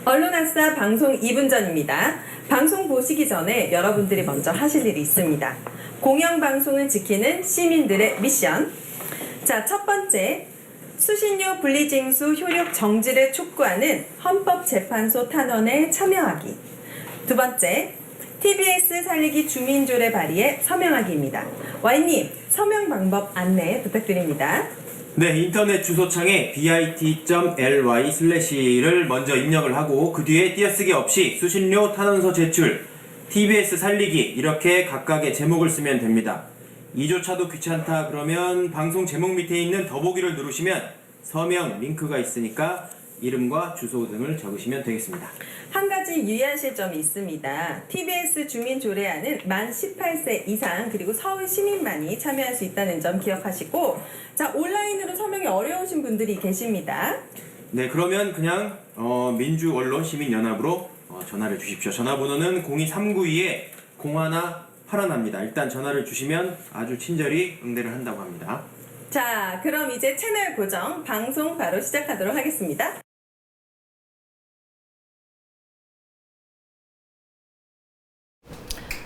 언론아싸 방송 2분 전입니다. 방송 보시기 전에 여러분들이 먼저 하실 일이 있습니다. 공영방송을 지키는 시민들의 미션. 자, 첫 번째, 수신료 분리징수 효력 정지를 촉구하는 헌법재판소 탄원에 참여하기. 두 번째, TBS 살리기 주민조례 발의에 서명하기입니다. 와이님, 서명 방법 안내 부탁드립니다. 네, 인터넷 주소창에 bit.ly/를 먼저 입력을 하고 그 뒤에 띄어쓰기 없이 수신료 탄원서 제출, TBS 살리기 이렇게 각각의 제목을 쓰면 됩니다. 이조차도 귀찮다 그러면 방송 제목 밑에 있는 더보기를 누르시면 서명 링크가 있으니까 이름과 주소 등을 적으시면 되겠습니다. 한 가지 유의하실 점이 있습니다. TBS 주민조례안은 만 18세 이상 그리고 서울 시민만이 참여할 수 있다는 점 기억하시고, 자, 온라인으로 서명이 어려우신 분들이 계십니다. 네, 그러면 그냥 민주언론시민연합으로 전화를 주십시오. 전화번호는 02-392-0181입니다. 일단 전화를 주시면 아주 친절히 응대를 한다고 합니다. 자, 그럼 이제 채널 고정 방송 바로 시작하도록 하겠습니다.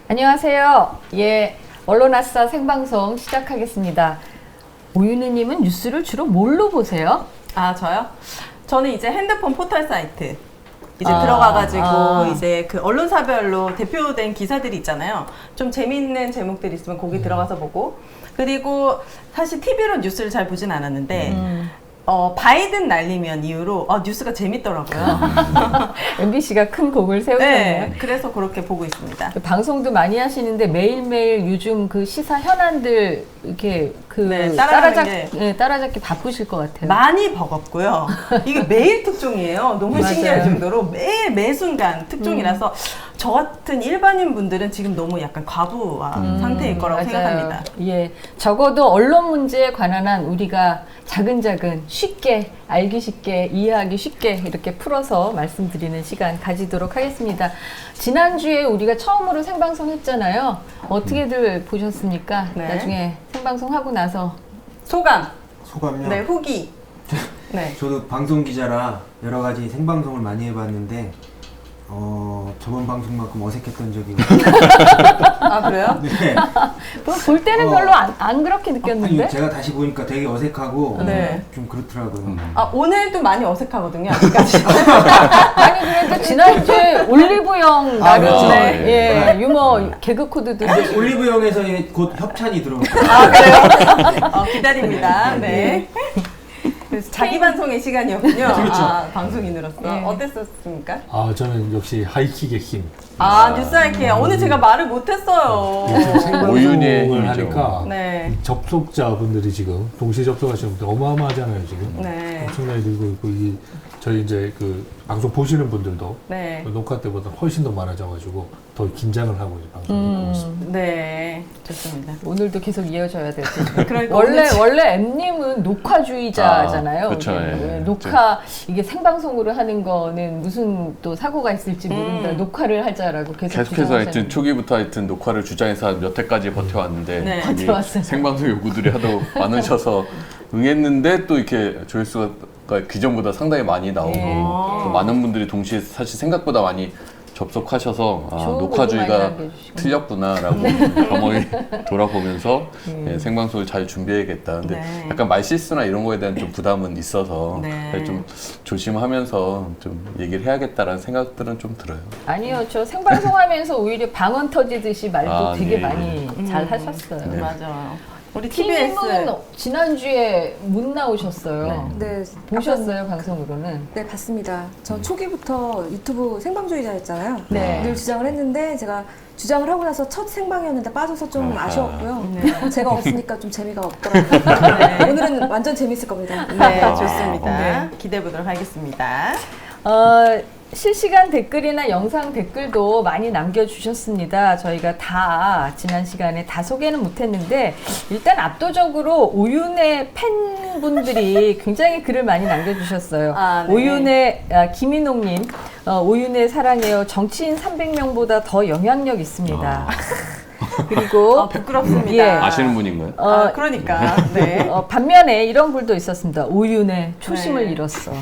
안녕하세요. 예, 언론아싸 생방송 시작하겠습니다. 오윤희님은 뉴스를 주로 뭘로 보세요? 아, 저요? 저는 이제 핸드폰 포털 사이트 이제 들어가가지고 이제 그 언론사별로 대표된 기사들이 있잖아요. 좀 재밌는 제목들이 있으면 거기 들어가서 보고, 그리고 사실 TV로 뉴스를 잘 보진 않았는데 바이든 날리면 이후로 뉴스가 재밌더라고요. MBC가 큰 공을 세우셨네요. 네, 그래서 그렇게 보고 있습니다. 방송도 많이 하시는데 매일매일 요즘 그 시사 현안들 이렇게 따라잡기 바쁘실 것 같아요. 많이 버겁고요. 이게 매일 특종이에요. 너무 신기할 정도로 매일 매순간 특종이라서 저 같은 일반인 분들은 지금 너무 약간 과부하 상태일 거라고 생각합니다. 예, 적어도 언론 문제에 관한 한 우리가 자근자근 쉽게 알기 쉽게 이해하기 쉽게 이렇게 풀어서 말씀드리는 시간 가지도록 하겠습니다. 지난주에 우리가 처음으로 생방송 했잖아요. 어떻게들 보셨습니까? 네. 나중에 생방송 하고 나서 소감요? 네, 후기. 네. 저도 방송 기자라 여러 가지 생방송을 많이 해봤는데 저번 방송만큼 어색했던 적이 없어요. 아, 그래요? 네. 볼 때는 별로 안 그렇게 느꼈는데. 아니, 제가 다시 보니까 되게 어색하고 네. 좀 그렇더라고요. 아, 오늘도 많이 어색하거든요. 아직까지. 아니 그래도 지난주에 올리브영 나름 그렇죠. 예, 유머 개그 코드도 근데 올리브영에서 곧 협찬이 들어올 거예요. 아, 그래요? 기다립니다. 네. 그래서 자기 방송의 시간이었군요. 그렇죠. 아, 방송인으로서. 네. 어땠었습니까? 저는 역시 하이킥의 힘. 뉴스 할게요. 오늘 제가 말을 못했어요. 오윤의 힘이죠. 하니까 네. 접속자분들이 지금 동시에 접속하시는 분들 어마어마하잖아요 지금. 네. 엄청나게 늘고 있고 저희 이제 그 방송 보시는 분들도 네. 녹화 때보다 훨씬 더 많아져가지고 더 긴장을 하고 이제 방송을 하고 있습니다. 네. 좋습니다. 오늘도 계속 이어져야 될 텐데. 그러니까 원래 M님은 녹화주의자잖아요. 그쵸, 예, 예. 녹화 이게 생방송으로 하는 거는 무슨 또 사고가 있을지 모른다. 녹화를 하자라고 계속해서 계속해서 하여튼 주장하셨는데. 초기부터 하여튼 녹화를 주장해서 몇 회까지 버텨왔는데 네. 이게 버텨왔어요. 생방송 요구들이 하도 많으셔서 응했는데 또 이렇게 조회수가 기존보다 상당히 많이 나오고 또 많은 분들이 동시에 사실 생각보다 많이 접속하셔서 좋은 것도 녹화주의가 많이 남겨주시고. 틀렸구나라고 경험이 돌아보면서 생방송을 잘 준비해야겠다. 근데 네. 약간 말실수나 이런 거에 대한 좀 부담은 있어서 네. 좀 조심하면서 좀 얘기를 해야겠다라는 생각들은 좀 들어요. 아니요, 저 생방송하면서 오히려 방언 터지듯이 말도 되게 네. 많이 잘 하셨어요. 맞아요. 우리 TBS. TV는 지난주에 못 나오셨어요. 네, 보셨어요, 방송으로는? 네, 봤습니다. 전 초기부터 유튜브 생방송이자였잖아요. 네. 늘 주장을 했는데 제가 주장을 하고 나서 첫 생방이었는데 빠져서 좀 아쉬웠고요. 네. 제가 없으니까 좀 재미가 없더라고요. 오늘은 완전 재밌을 겁니다. 네, 좋습니다. 기대해 보도록 하겠습니다. 실시간 댓글이나 영상 댓글도 많이 남겨주셨습니다. 저희가 다 지난 시간에 다 소개는 못했는데 일단 압도적으로 오윤의 팬분들이 굉장히 글을 많이 남겨주셨어요. 네. 오윤의 김인옥님, 오윤의 사랑해요. 정치인 300명보다 더 영향력 있습니다. 그리고 부끄럽습니다. 예. 아시는 분인가요? 그러니까. 네. 반면에 이런 글도 있었습니다. 오윤의 초심을 네. 잃었어.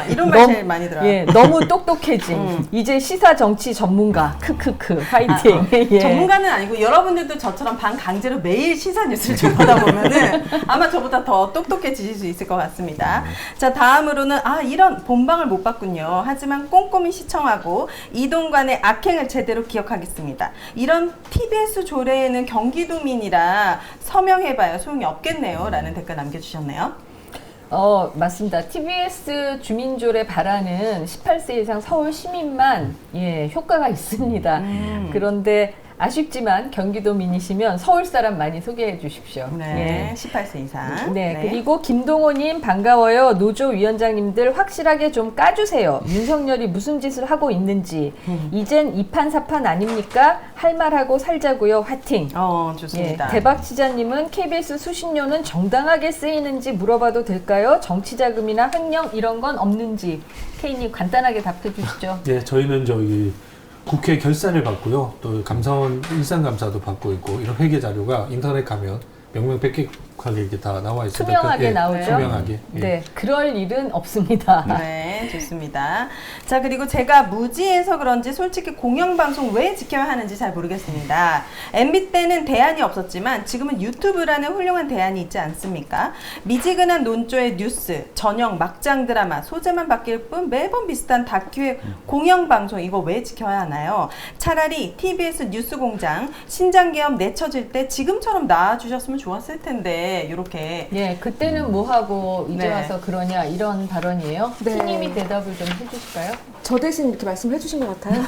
이런 말 제일 많이 들어요. 예, 너무 똑똑해진 이제 시사 정치 전문가 크크크 파이팅. 예. 전문가는 아니고 여러분들도 저처럼 반 강제로 매일 시사 뉴스를 접하다 보면은 아마 저보다 더 똑똑해지실 수 있을 것 같습니다. 자, 다음으로는 이런 본방을 못 봤군요. 하지만 꼼꼼히 시청하고 이동관의 악행을 제대로 기억하겠습니다. 이런 TBS 조례에는 경기도민이라 서명해봐야 소용이 없겠네요. 라는 댓글 남겨주셨네요. 맞습니다. TBS 주민조례 발안은 18세 이상 서울 시민만 효과가 있습니다. 그런데 아쉽지만 경기도민이시면 서울 사람 많이 소개해 주십시오. 네, 18세 이상. 네, 그리고 김동호님 반가워요. 노조 위원장님들 확실하게 좀 까주세요. 윤석열이 무슨 짓을 하고 있는지. 이젠 이판사판 아닙니까? 할 말하고 살자고요. 화팅. 좋습니다. 대박치자님은 KBS 수신료는 정당하게 쓰이는지 물어봐도 될까요? 정치자금이나 횡령 이런 건 없는지. K님 간단하게 답해 주시죠. 예, 저희는 저기 국회 결산을 받고요. 또 감사원 일상감사도 받고 있고 이런 회계 자료가 인터넷 가면 명명백백하게 이렇게 다 나와 있어요. 투명하게 나오죠? 투명하게. 예. 네, 그럴 일은 없습니다. 네, 좋습니다. 자, 그리고 제가 무지해서 그런지 솔직히 공영방송 왜 지켜야 하는지 잘 모르겠습니다. MB 때는 대안이 없었지만 지금은 유튜브라는 훌륭한 대안이 있지 않습니까? 미지근한 논조의 뉴스, 전형 막장 드라마, 소재만 바뀔 뿐 매번 비슷한 다큐의 공영방송 이거 왜 지켜야 하나요? 차라리 TBS 뉴스공장 신장계엄 내쳐질 때 지금처럼 나와주셨으면 좋았을 텐데 이렇게 예, 그때는 뭐 하고 이제 네. 와서 그러냐 이런 발언이에요. 네. T님이 대답을 좀 해주실까요? 저 대신 이렇게 말씀해 주신 것 같아요.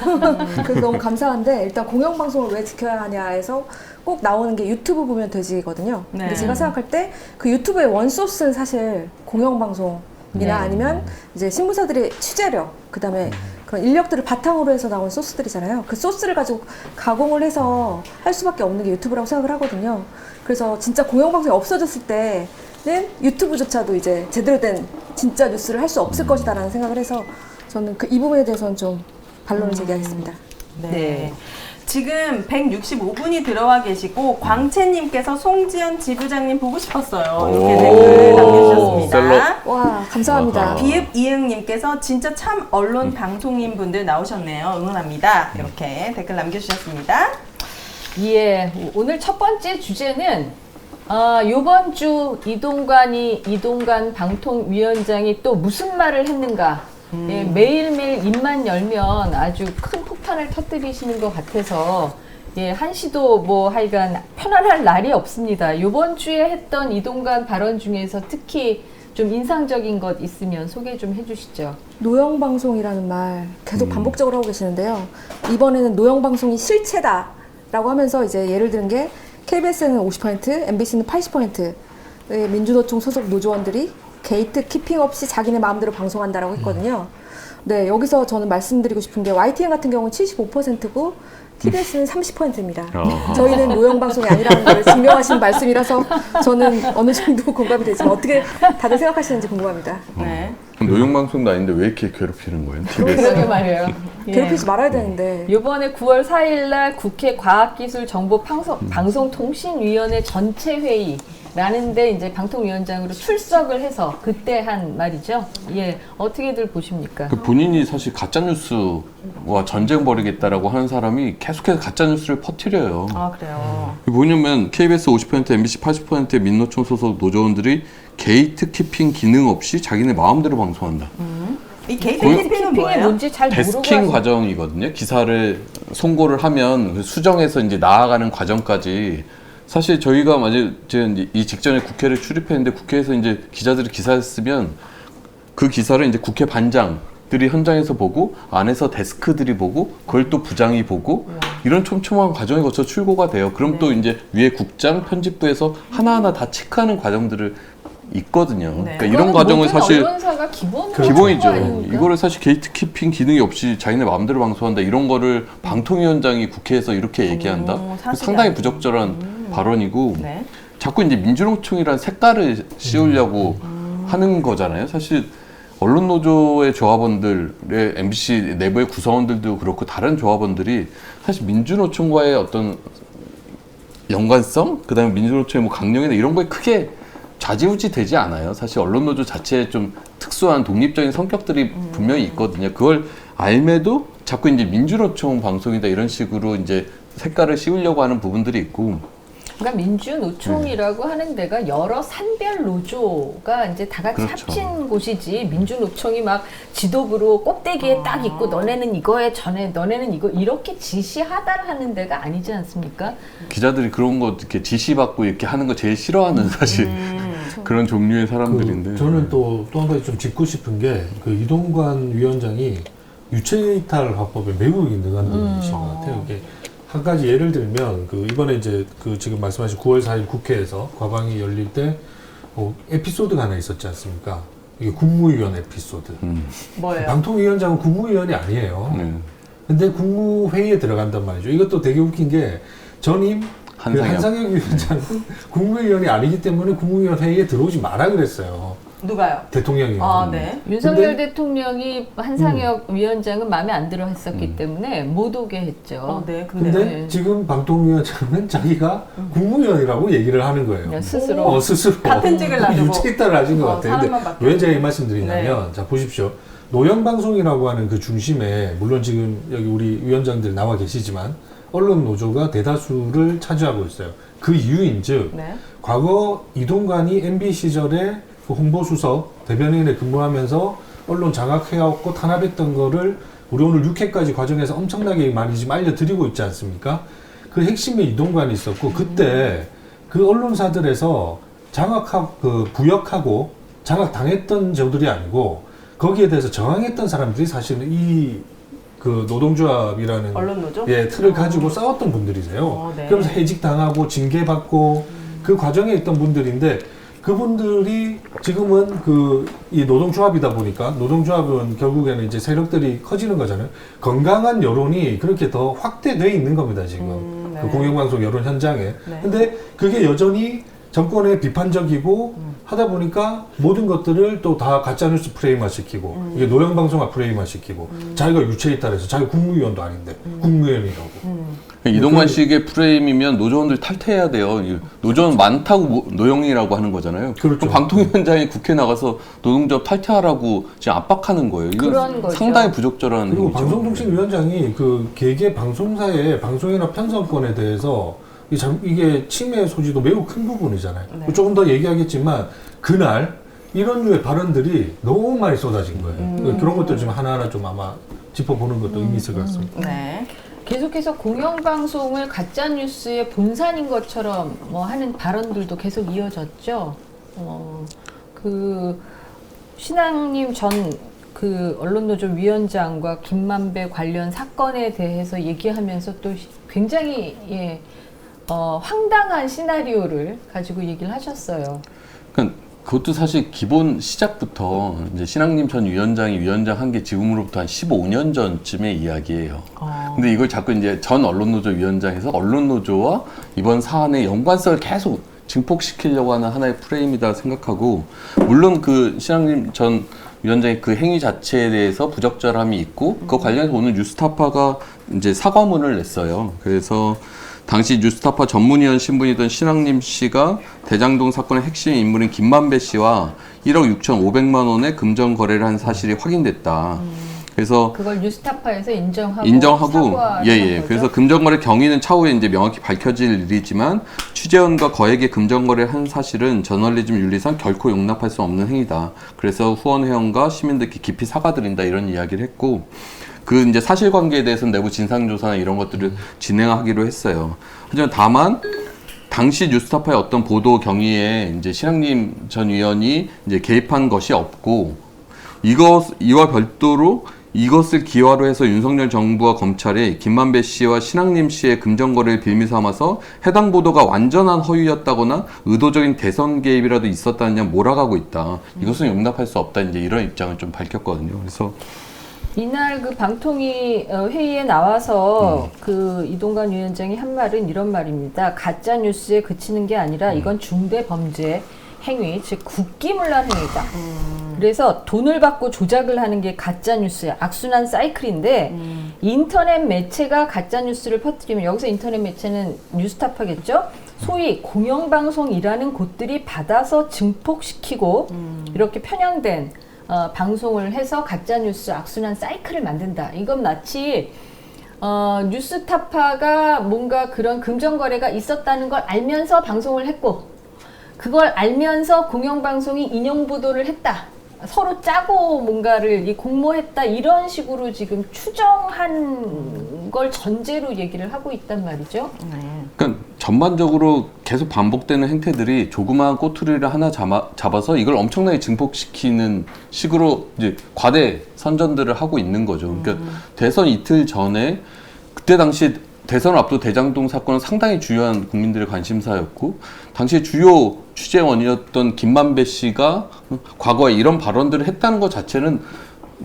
그래서 너무 감사한데 일단 공영방송을 왜 지켜야 하냐에서 꼭 나오는 게 유튜브 보면 되지거든요. 네. 근데 제가 생각할 때 그 유튜브의 원소스는 사실 공영방송이나 네. 아니면 이제 신문사들의 취재력, 그 다음에 그런 인력들을 바탕으로 해서 나온 소스들이잖아요. 그 소스를 가지고 가공을 해서 할 수밖에 없는 게 유튜브라고 생각을 하거든요. 그래서 진짜 공영방송이 없어졌을 때는 유튜브조차도 이제 제대로 된 진짜 뉴스를 할 수 없을 것이다라는 생각을 해서 저는 이 부분에 대해서는 좀 반론을 제기하겠습니다. 네. 지금 165분이 들어와 계시고 광채님께서 송지연 지부장님 보고 싶었어요. 이렇게 댓글 남겨주셨습니다. 셀럽. 와, 감사합니다. 아하. 비읍 이응님께서 진짜 참 언론 방송인 분들 나오셨네요. 응원합니다. 이렇게 댓글 남겨주셨습니다. 예, 오늘 첫 번째 주제는 요번 주 이동관 방통위원장이 또 무슨 말을 했는가. 예, 매일매일 입만 열면 아주 큰 폭탄을 터뜨리시는 것 같아서 예, 한시도 뭐 하여간 편안할 날이 없습니다. 요번 주에 했던 이동관 발언 중에서 특히 좀 인상적인 것 있으면 소개 좀 해주시죠. 노영방송이라는 말 계속 반복적으로 하고 계시는데요. 이번에는 노영방송이 실체다라고 하면서 이제 예를 들은 게 KBS는 50%, MBC는 80%의 민주노총 소속 노조원들이 게이트 키핑 없이 자기네 마음대로 방송한다라고 했거든요. 네, 여기서 저는 말씀드리고 싶은 게 YTN 같은 경우는 75%고 TBS는 30%입니다. 저희는 노영방송이 아니라는 걸 증명하신 말씀이라서 저는 어느 정도 공감이 되지만 어떻게 다들 생각하시는지 궁금합니다. 네. 노영방송도 아닌데 왜 이렇게 괴롭히는 거예요? 그러게 말이에요. 예. 괴롭히지 말아야 되는데. 이번에 9월 4일 날 국회 과학기술정보방송통신위원회 전체 회의라는데 이제 방통위원장으로 출석을 해서 그때 한 말이죠. 예, 어떻게들 보십니까? 그 본인이 사실 가짜 뉴스와 전쟁 벌이겠다라고 하는 사람이 계속해서 가짜 뉴스를 퍼뜨려요. 그래요. 뭐냐면 KBS 50%, MBC 80%의 민노총 소속 노조원들이 게이트 키핑 기능 없이 자기네 마음대로 방송한다. 이 게이트 공- 키핑은 키핑이 뭐예요? 뭔지 잘 모르고 데스킹 하시- 과정이거든요. 기사를 송고를 하면 수정해서 이제 나아가는 과정까지 사실 저희가 만약 제가 이제 이 직전에 국회를 출입했는데 국회에서 이제 기자들이 기사를 쓰면 그 기사를 이제 국회 반장들이 현장에서 보고 안에서 데스크들이 보고 그걸 또 부장이 보고 이런 촘촘한 과정을 거쳐 출고가 돼요. 그럼 또 이제 위에 국장 편집부에서 하나하나 다 체크하는 과정들을 있거든요. 네. 그러니까 이런 과정을 사실 언론사가 기본으로 기본이죠. 하는 거 아닙니까? 이거를 사실 게이트키핑 기능이 없이 자기네 마음대로 방송한다. 이런 거를 방통위원장이 국회에서 이렇게 얘기한다. 사실이 상당히 아니죠. 부적절한 발언이고 네. 자꾸 이제 민주노총이라는 색깔을 씌우려고 하는 거잖아요. 사실 언론노조의 조합원들의 MBC 내부의 구성원들도 그렇고 다른 조합원들이 사실 민주노총과의 어떤 연관성, 그다음에 민주노총의 뭐 강령이나 이런 거에 크게 좌지우지 되지 않아요. 사실 언론노조 자체에 좀 특수한 독립적인 성격들이 분명히 있거든요. 그걸 알매도 자꾸 이제 민주노총 방송이다 이런 식으로 이제 색깔을 씌우려고 하는 부분들이 있고. 그러니까 민주노총이라고 하는 데가 여러 산별 노조가 이제 다 같이 그렇죠. 합친 곳이지, 민주노총이 막 지도부로 꼭대기에 딱 있고 너네는 이거에 전에 너네는 이거 이렇게 지시하달하는 데가 아니지 않습니까? 기자들이 그런 거 이렇게 지시받고 이렇게 하는 거 제일 싫어하는 사실 그런 종류의 사람들인데. 저는 또 한 가지 좀 짚고 싶은 게 그 이동관 위원장이 유체이탈 화법에 매우 능한 분이신 것 같아요. 이게 한 가지 예를 들면 그 이번에 이제 그 지금 말씀하신 9월 4일 국회에서 과방이 열릴 때 에피소드가 하나 있었지 않습니까? 이게 국무위원 에피소드. 뭐예요? 방통위원장은 국무위원이 아니에요. 네. 근데 국무회의에 들어간단 말이죠. 이것도 되게 웃긴 게 전임 그 한상혁 위원장은 국무위원이 아니기 때문에 국무위원 회의에 들어오지 마라 그랬어요. 누가요? 대통령이요. 아, 네. 윤석열 대통령이 한상혁 위원장은 마음에 안 들어 했었기 때문에 못 오게 했죠. 네. 근데 네. 지금 방통위원장은 자기가 국무위원이라고 얘기를 하는 거예요. 그냥 스스로. 스스로. 같은 직을 놔두고. 유체이탈을 하신 것 같아요. 근데 사람만 바뀌었네. 왜 제가 이 말씀 드리냐면, 자, 보십시오. 노영방송이라고 하는 그 중심에, 물론 지금 여기 우리 위원장들 나와 계시지만, 언론 노조가 대다수를 차지하고 있어요. 그 이유인 즉, 네. 과거 이동관이 MB 시절에 그 홍보수석 대변인에 근무하면서 언론 장악해왔고 탄압했던 거를 우리 오늘 6회까지 과정에서 엄청나게 많이 지금 알려드리고 있지 않습니까? 그 핵심에 이동관이 있었고 그때 그 언론사들에서 부역하고 장악당했던 저들이 아니고 거기에 대해서 저항했던 사람들이 사실은 이 그 노동조합이라는 언론노조? 예, 틀을 가지고 싸웠던 분들이세요. 네. 그러면서 해직당하고 징계받고 그 과정에 있던 분들인데 그분들이 지금은 이 노동조합이다 보니까 노동조합은 결국에는 이제 세력들이 커지는 거잖아요. 건강한 여론이 그렇게 더 확대돼 있는 겁니다, 지금. 네. 그 공영방송 여론 현장에. 네. 근데 그게 여전히 정권에 비판적이고 하다 보니까 모든 것들을 또 다 가짜뉴스 프레임화 시키고 이게 노영방송화 프레임화 시키고 자기가 유체이탈해서 자기가 국무위원도 아닌데 국무위원이라고. 이동관 씨의 프레임이면 노조원들 탈퇴해야 돼요. 노조원 많다고 노영이라고 하는 거잖아요. 그렇죠. 그럼 방통위원장이 국회 나가서 노동조합 탈퇴하라고 지금 압박하는 거예요. 이건 그런 거죠. 상당히 부적절한 그리고 행위죠. 방송통신위원장이 그 개개 방송사의 방송이나 편성권에 대해서 이게 침해 소지도 매우 큰 부분이잖아요. 네. 조금 더 얘기하겠지만 그날 이런 류의 발언들이 너무 많이 쏟아진 거예요. 그런 것들 좀 하나하나 좀 아마 짚어보는 것도 의미 있을 것 같습니다. 네. 계속해서 공영방송을 가짜뉴스의 본산인 것처럼 하는 발언들도 계속 이어졌죠. 그 신앙님 전 그 언론노조 위원장과 김만배 관련 사건에 대해서 얘기하면서 또 굉장히 황당한 시나리오를 가지고 얘기를 하셨어요. 그러니까 그것도 사실 기본 시작부터 이제 신학님 전 위원장이 위원장 한 게 지금으로부터 한 15년 전쯤의 이야기예요. 근데 이걸 자꾸 이제 전 언론노조 위원장에서 언론노조와 이번 사안의 연관성을 계속 증폭시키려고 하는 하나의 프레임이다 생각하고, 물론 그 신학님 전 위원장의 그 행위 자체에 대해서 부적절함이 있고, 그 관련해서 오늘 뉴스타파가 이제 사과문을 냈어요. 그래서 당시 뉴스타파 전문위원 신분이던 신학님 씨가 대장동 사건의 핵심 인물인 김만배 씨와 1억 6,500만 원의 금전 거래를 한 사실이 확인됐다. 그래서 그걸 뉴스타파에서 인정하고 예. 그래서 금전거래 경위는 차후에 이제 명확히 밝혀질 일이지만 취재원과 거액의 금전거래를 한 사실은 저널리즘 윤리상 결코 용납할 수 없는 행위다. 그래서 후원 회원과 시민들께 깊이 사과드린다 이런 이야기를 했고, 그 이제 사실관계에 대해서는 내부 진상조사나 이런 것들을 진행하기로 했어요. 하지만 다만 당시 뉴스타파의 어떤 보도 경위에 이제 신학님 전 위원이 이제 개입한 것이 없고, 이와 별도로 이것을 기화로 해서 윤석열 정부와 검찰이 김만배 씨와 신학님 씨의 금전거래를 빌미 삼아서 해당 보도가 완전한 허위였다거나 의도적인 대선 개입이라도 있었다느냐 몰아가고 있다. 이것은 용납할 수 없다. 이제 이런 입장을 좀 밝혔거든요. 그래서 이날 그 방통위 회의에 나와서 그 이동관 위원장이 한 말은 이런 말입니다. 가짜 뉴스에 그치는 게 아니라 이건 중대 범죄 행위, 즉 국기문란 행위다. 그래서 돈을 받고 조작을 하는 게 가짜 뉴스의 악순환 사이클인데 인터넷 매체가 가짜 뉴스를 퍼뜨리면 여기서 인터넷 매체는 뉴스타파겠죠. 소위 공영방송이라는 곳들이 받아서 증폭시키고 이렇게 편향된 방송을 해서 가짜 뉴스 악순환 사이클을 만든다. 이건 마치 뉴스타파가 뭔가 그런 금전거래가 있었다는 걸 알면서 방송을 했고 그걸 알면서 공영방송이 인용보도를 했다. 서로 짜고 뭔가를 공모했다. 이런 식으로 지금 추정한 걸 전제로 얘기를 하고 있단 말이죠. 그러니까 전반적으로 계속 반복되는 행태들이 조그마한 꼬투리를 하나 잡아서 이걸 엄청나게 증폭시키는 식으로 이제 과대 선전들을 하고 있는 거죠. 그러니까 대선 이틀 전에 그때 당시 대선을 앞둔 대장동 사건은 상당히 중요한 국민들의 관심사였고 당시 주요 취재원이었던 김만배 씨가 과거에 이런 발언들을 했다는 것 자체는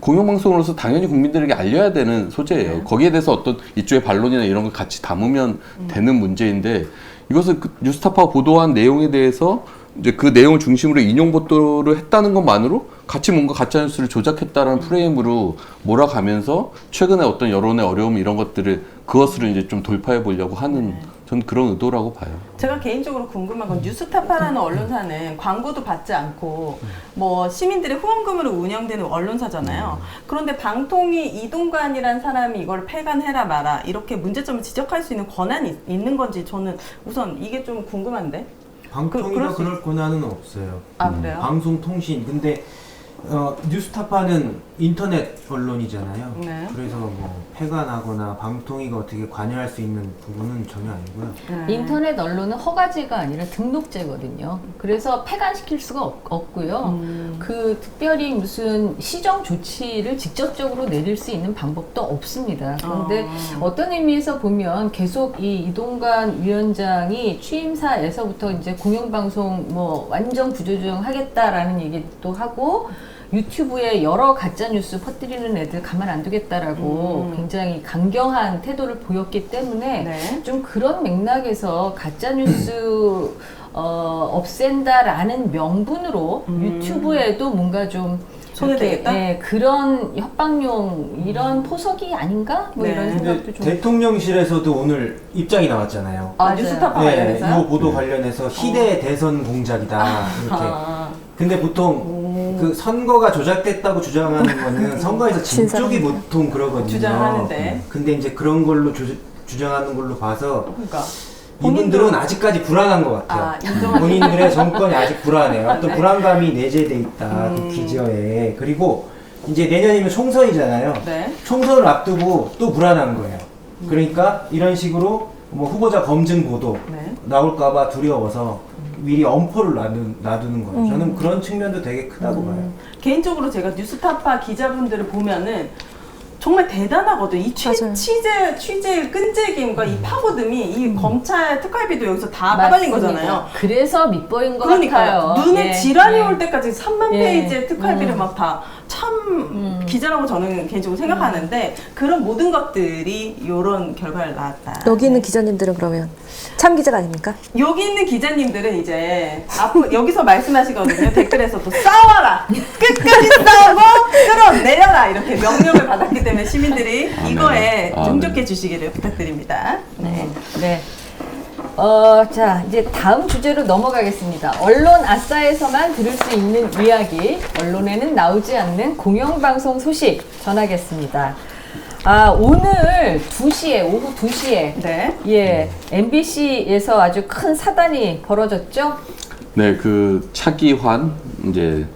공영방송으로서 당연히 국민들에게 알려야 되는 소재예요. 네. 거기에 대해서 어떤 일종의 반론이나 이런 걸 같이 담으면 되는 문제인데 이것을 그 뉴스타파가 보도한 내용에 대해서 이제 그 내용을 중심으로 인용 보도를 했다는 것만으로 같이 뭔가 가짜뉴스를 조작했다라는 프레임으로 몰아가면서 최근에 어떤 여론의 어려움 이런 것들을 그것으로 이제 좀 돌파해 보려고 하는 전 그런 의도라고 봐요. 제가 개인적으로 궁금한 건 뉴스타파라는 언론사는 광고도 받지 않고 뭐 시민들의 후원금으로 운영되는 언론사잖아요. 그런데 방통위 이동관이라는 사람이 이걸 폐간해라 마라 이렇게 문제점을 지적할 수 있는 권한이 있는 건지 저는 우선 이게 좀 궁금한데. 방통위가 그럴 권한은 없어요. 아, 그래요? 방송통신. 근데 뉴스타파는 인터넷 언론이잖아요. 네. 그래서 뭐 폐간하거나 방통위가 어떻게 관여할 수 있는 부분은 전혀 아니고요. 인터넷 언론은 허가제가 아니라 등록제거든요. 그래서 폐간시킬 수가 없고요. 그 특별히 무슨 시정 조치를 직접적으로 내릴 수 있는 방법도 없습니다. 그런데 어떤 의미에서 보면 계속 이 이동관 위원장이 취임사에서부터 이제 공영방송 뭐 완전 구조조정하겠다라는 얘기도 하고 유튜브에 여러 가짜뉴스 퍼뜨리는 애들 가만 안 두겠다라고 굉장히 강경한 태도를 보였기 때문에 네. 좀 그런 맥락에서 가짜뉴스 없앤다라는 명분으로 유튜브에도 뭔가 좀 손을 이렇게, 대겠다? 예, 그런 협박용 이런 포석이 아닌가? 뭐 네. 이런 근데 생각도 좀 대통령실에서도 오늘 입장이 나왔잖아요. 아, 맞아요. 뉴스타파 네, 관련해서요? 이 보도 관련해서 희대 대선 공작이다 이렇게. 근데 보통 그 선거가 조작됐다고 주장하는 거는 선거에서 진 쪽이 보통 그러거든요. 주장하는데. 근데 이제 그런 걸로 주장하는 걸로 봐서 그러니까 이분들은 아직까지 불안한 것 같아요. 인정하지. 본인들의 정권이 아직 불안해요. 어떤 불안감이 내재돼 있다 그 기저에. 그리고 이제 내년이면 총선이잖아요. 네. 총선을 앞두고 또 불안한 거예요. 그러니까 이런 식으로 뭐 후보자 검증 보도 네. 나올까봐 두려워서 미리 엄포를 놔두는 거예요. 저는 그런 측면도 되게 크다고 봐요. 개인적으로 제가 뉴스타파 기자분들을 보면은 정말 대단하거든. 이 맞아요. 취재의 끈질김과 이 파고듦이 이 검찰 특활비도 여기서 다 맞습니다. 까발린 거잖아요. 그래서 밑보인 것 그러니까요. 같아요. 눈에 예, 질환이 예. 올 때까지 3만 예. 페이지의 특활비를 막 다 참 기자라고 저는 개인적으로 생각하는데 그런 모든 것들이 이런 결과를 낳았다. 여기 있는 기자님들은 그러면 참 기자가 아닙니까? 여기 있는 기자님들은 이제 앞으로 여기서 말씀하시거든요. 댓글에서도 싸워라! 끝까지 싸우고 끌어내려라! 이렇게 명령을 받았기 때문에 시민들이 이거에 아, 능력해 주시기를 부탁드립니다. 네. 네. 자, 이제 다음 주제로 넘어가겠습니다. 언론 아싸에서만 들을 수 있는 이야기, 언론에는 나오지 않는 공영방송 소식 전하겠습니다. 오늘 2시에, 오후 2시에, 네. 예, MBC에서 아주 큰 사단이 벌어졌죠? 네, 그 차기환 이제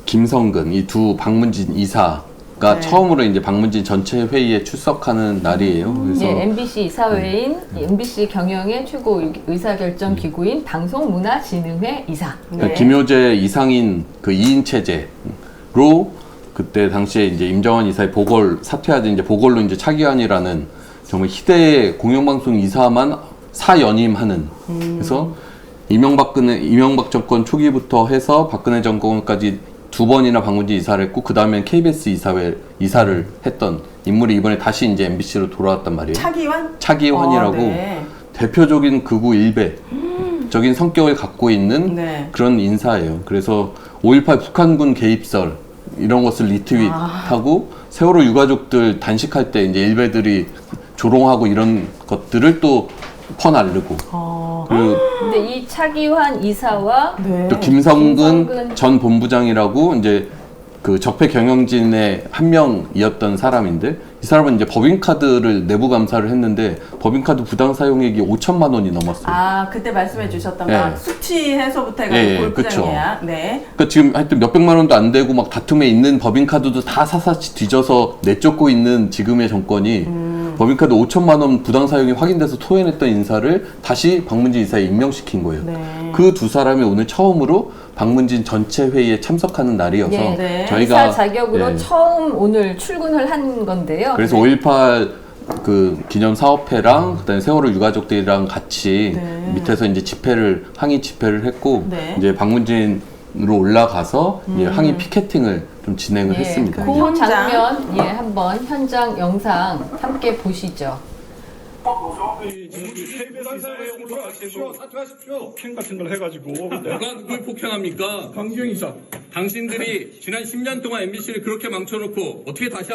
김성근 이 두 방문진 이사가 네. 처음으로 이제 방문진 전체 회의에 출석하는 날이에요. 그래서 예, MBC 이사회인, MBC 경영의 최고 의사결정 기구인 방송문화진흥회 이사. 네. 김효재 이상인 그 2인 체제로 그때 당시에 이제 임정환 이사의 사퇴하지 이제 보궐로 이제 차기환이라는 정말 희대의 공영방송 이사만 사연임하는 그래서 이명박 정권 초기부터 해서 박근혜 정권까지 2번이나 방문진 이사를 했고 그 다음엔 KBS 이사를 했던 인물이 이번에 다시 이제 MBC로 돌아왔단 말이에요. 차기환이라고 네. 대표적인 극우 일배적인 성격을 갖고 있는 네. 그런 인사예요. 그래서 5.18 북한군 개입설 이런 것을 리트윗하고 세월호 유가족들 단식할 때 이제 일베들이 조롱하고 이런 것들을 또 퍼날르고 그리고 근데 이 차기환 이사와 또 김성근 전 본부장이라고 이제 그 적폐 경영진의 한 명이었던 사람인데 이 사람은 이제 법인카드를 내부 감사를 했는데 법인카드 부당 사용액이 5천만 원이 넘었어요. 아, 그때 말씀해 주셨던 네. 막 수취해서부터 해가지고 예, 골프장 그쵸. 예약. 네. 그러니까 지금 하여튼 몇백만 원도 안 되고 막 다툼에 있는 법인카드도 다 사사치 뒤져서 내쫓고 있는 지금의 정권이 법인카드 5천만 원 부당 사용이 확인돼서 토해냈던 인사를 다시 박문진 이사에 임명시킨 거예요. 네. 그 두 사람이 오늘 처음으로 박문진 전체 회의에 참석하는 날이어서 예, 네. 저희가 이사 자격으로 예, 처음 오늘 출근을 한 건데요. 그래서 5.18 그 기념 사업회랑 그다음에 세월호 유가족들이랑 같이 네. 밑에서 이제 항의 집회를 했고 네. 이제 박문진으로 올라가서 이제 항의 피켓팅을 좀 진행을 예, 했습니다. 그 현장. 장면 한번 현장 영상 함께 보시죠. 폭행 같은 걸 해가지고 누가 그걸 폭행합니까? 강기영 이사 당신들이 지난 10년 동안 MBC를 그렇게 망쳐놓고 어떻게 다시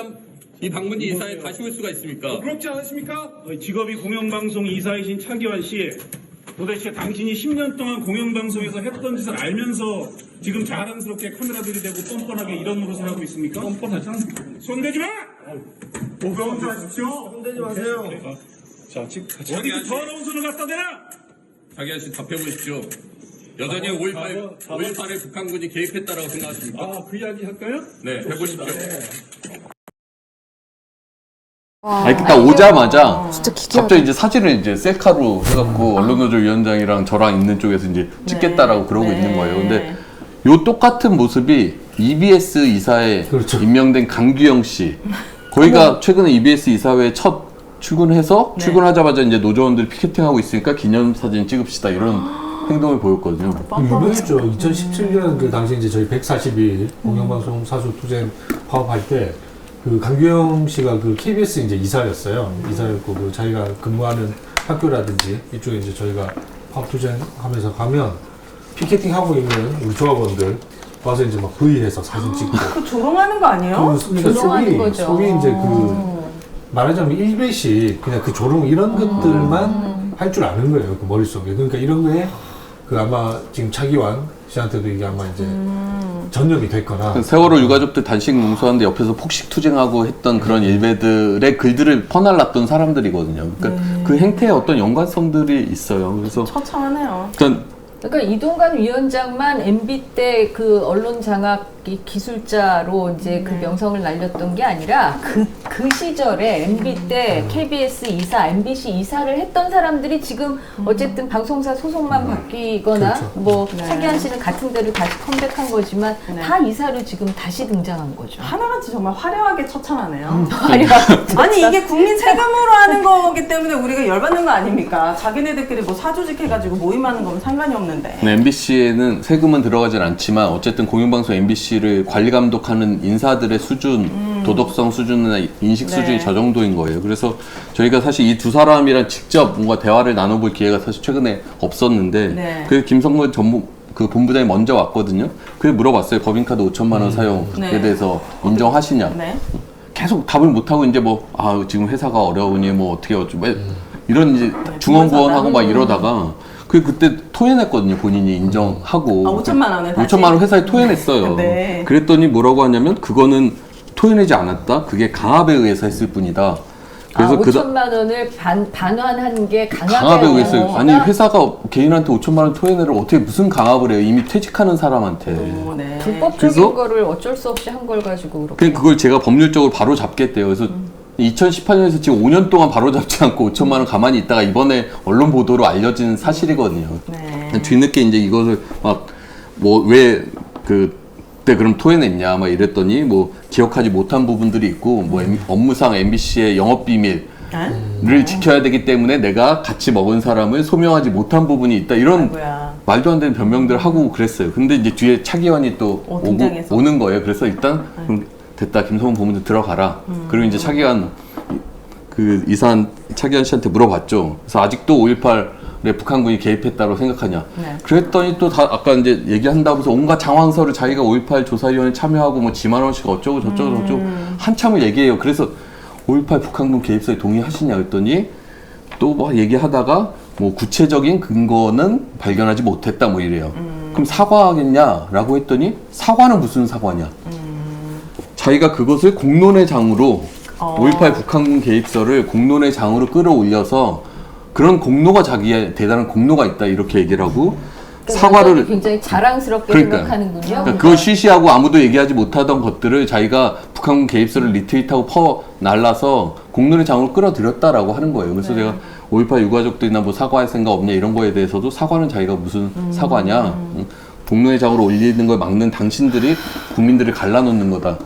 이 박문진 이사에 다시 올 수가 있습니까? 부럽지 않으십니까? 직업이 공영방송 이사이신 차기환 씨, 도대체 당신이 10년 동안 공영방송에서 했던 짓을 알면서 지금 자랑스럽게 카메라 들이대고 뻔뻔하게 이런 노릇을 하고 있습니까? 뻔뻔하지 않습니까? 손대지 마! 고병하십시오. 손대지 마세요. 자, 지금 어디 더러운 손을 갖다 대라! 자기한 씨 답해보십시오. 여전히 5.18에 북한군이 개입했다라고 생각하십니까? 아, 그 이야기 할까요? 네, 해보십시오. 아니 딱 오자마자 진짜 기괴하다. 갑자기 이제 사진을 이제 셀카로 해갖고 언론노조 위원장이랑 저랑 있는 쪽에서 이제 찍겠다라고 그러고 네. 있는 거예요. 근데 요 똑같은 모습이 EBS 이사에 그렇죠. 임명된 강규영 씨. 거기가 최근에 EBS 이사회에 첫 출근해서 네. 출근하자마자 이제 노조원들이 피켓팅하고 있으니까 기념사진 찍읍시다 이런 행동을 보였거든요. 유명했죠. 2017년 그 당시 이제 저희 142 공영방송 사수 투쟁 파업할 때 그 강규영 씨가 그 KBS 이제 이사였어요. 이사였고 그 자기가 근무하는 학교라든지 이쪽에 이제 저희가 파업 투쟁하면서 가면 피켓팅 하고 있는 우리 조합원들 와서 이제 막 부의해서 사진 찍고. 그 조롱하는 거 아니에요? 조롱하는 거죠. 속이 이제 그 말하자면 일베시 그냥 그 조롱 이런 것들만 할 줄 아는 거예요. 그 머릿속에. 그러니까 이런 거에 그 아마 지금 차기환 씨한테도 이게 아마 이제 전염이 됐거나. 세월호 유가족들 단식 농소하는데 옆에서 폭식 투쟁하고 했던 그런 일베들의 글들을 퍼날랐던 사람들이거든요. 그러니까 그 행태에 어떤 연관성들이 있어요. 그래서 처참하네요. 그러니까 이동관 위원장만 MB 때 그 언론 장악 기술자로 이제 그 명성을 날렸던 게 아니라 그 시절에 MB 때 KBS 이사, MBC 이사를 했던 사람들이 지금 어쨌든 방송사 소속만 바뀌거나 그렇죠. 뭐 네. 차기환 씨는 같은 데로 다시 컴백한 거지만 네. 다 이사로 지금 다시 등장한 거죠. 하나같이 정말 화려하게 처참하네요. 화려하게 아니 이게 국민 세금으로 하는 거기 때문에 우리가 열받는 거 아닙니까? 자기네들끼리 뭐 사조직해가지고 모임하는 거면 상관이 없는데. 네, MBC에는 세금은 들어가진 않지만 어쨌든 공영방송 MBC를 관리 감독하는 인사들의 수준, 도덕성 수준이나 인식 네. 수준이 저 정도인 거예요. 그래서 저희가 사실 이 두 사람이랑 직접 뭔가 대화를 나눠볼 기회가 사실 최근에 없었는데 네. 그래서 김성근 그 본부장이 먼저 왔거든요. 그래서 물어봤어요. 법인카드 5천만 원 사용에 네. 대해서 인정하시냐. 네. 계속 답을 못하고 이제 뭐 지금 회사가 어려우니 뭐 어떻게 어쩌고 이런 이제 중언부언하고 막 이러다가 그때 토해냈거든요. 본인이 인정하고. 아, 5천만 원을 다시? 5천만 원 회사에 토해냈어요. 네. 그랬더니 뭐라고 하냐면 그거는 토해내지 않았다. 그게 강압에 의해서 했을 뿐이다. 그래서 5천만 원을 반환한 게 강압에 의해서 아니 회사가 개인한테 5천만 원 토해내를 어떻게 무슨 강압을 해요? 이미 퇴직하는 사람한테. 오, 네. 불법적인 그래서 거를 어쩔 수 없이 한 걸 가지고 그렇게. 그걸 제가 법률적으로 바로 잡겠대요. 그래서 2018년에서 지금 5년 동안 바로 잡지 않고 5천만 원 가만히 있다가 이번에 언론 보도로 알려진 사실이거든요. 네. 뒤늦게 이제 이것을 막 뭐 왜 그때 그럼 토해냈냐 막 이랬더니 뭐 기억하지 못한 부분들이 있고 뭐 업무상 MBC의 영업 비밀 를 지켜야 되기 때문에 내가 같이 먹은 사람을 소명하지 못한 부분이 있다 이런 아이고야. 말도 안 되는 변명들을 하고 그랬어요. 근데 이제 뒤에 차기환이 또 등장해서. 오는 거예요. 그래서 일단 그럼 됐다 김성훈 본부장 들어가라. 그리고 이제 차기환 그 이사한 차기환 씨한테 물어봤죠. 그래서 아직도 5.18 북한군이 개입했다고 생각하냐. 네. 그랬더니 또 다 아까 이제 얘기한다면서 온갖 장황서를 자기가 5.18 조사위원회 참여하고 뭐 지만원 씨가 어쩌고 저쩌고 한참을 얘기해요. 그래서 5.18 북한군 개입서에 동의하시냐 했더니 또 뭐 얘기하다가 뭐 구체적인 근거는 발견하지 못했다 뭐 이래요. 그럼 사과하겠냐라고 했더니 사과는 무슨 사과냐. 자기가 그것을 공론의 장으로 5.18 북한군 개입서를 공론의 장으로 끌어올려서 그런 공로가 자기의 대단한 공로가 있다 이렇게 얘기를 하고 사과를 굉장히 자랑스럽게 그러니까요. 생각하는군요. 그걸 쉬쉬하고 아무도 얘기하지 못하던 것들을 자기가 북한군 개입서를 리트윗하고 퍼 날라서 공론의 장으로 끌어들였다라고 하는 거예요. 그래서 제가 5.18 유가족들이나 뭐 사과할 생각 없냐 이런 거에 대해서도 사과는 자기가 무슨 사과냐. 공론의 장으로 올리는 걸 막는 당신들이 국민들을 갈라놓는 거다.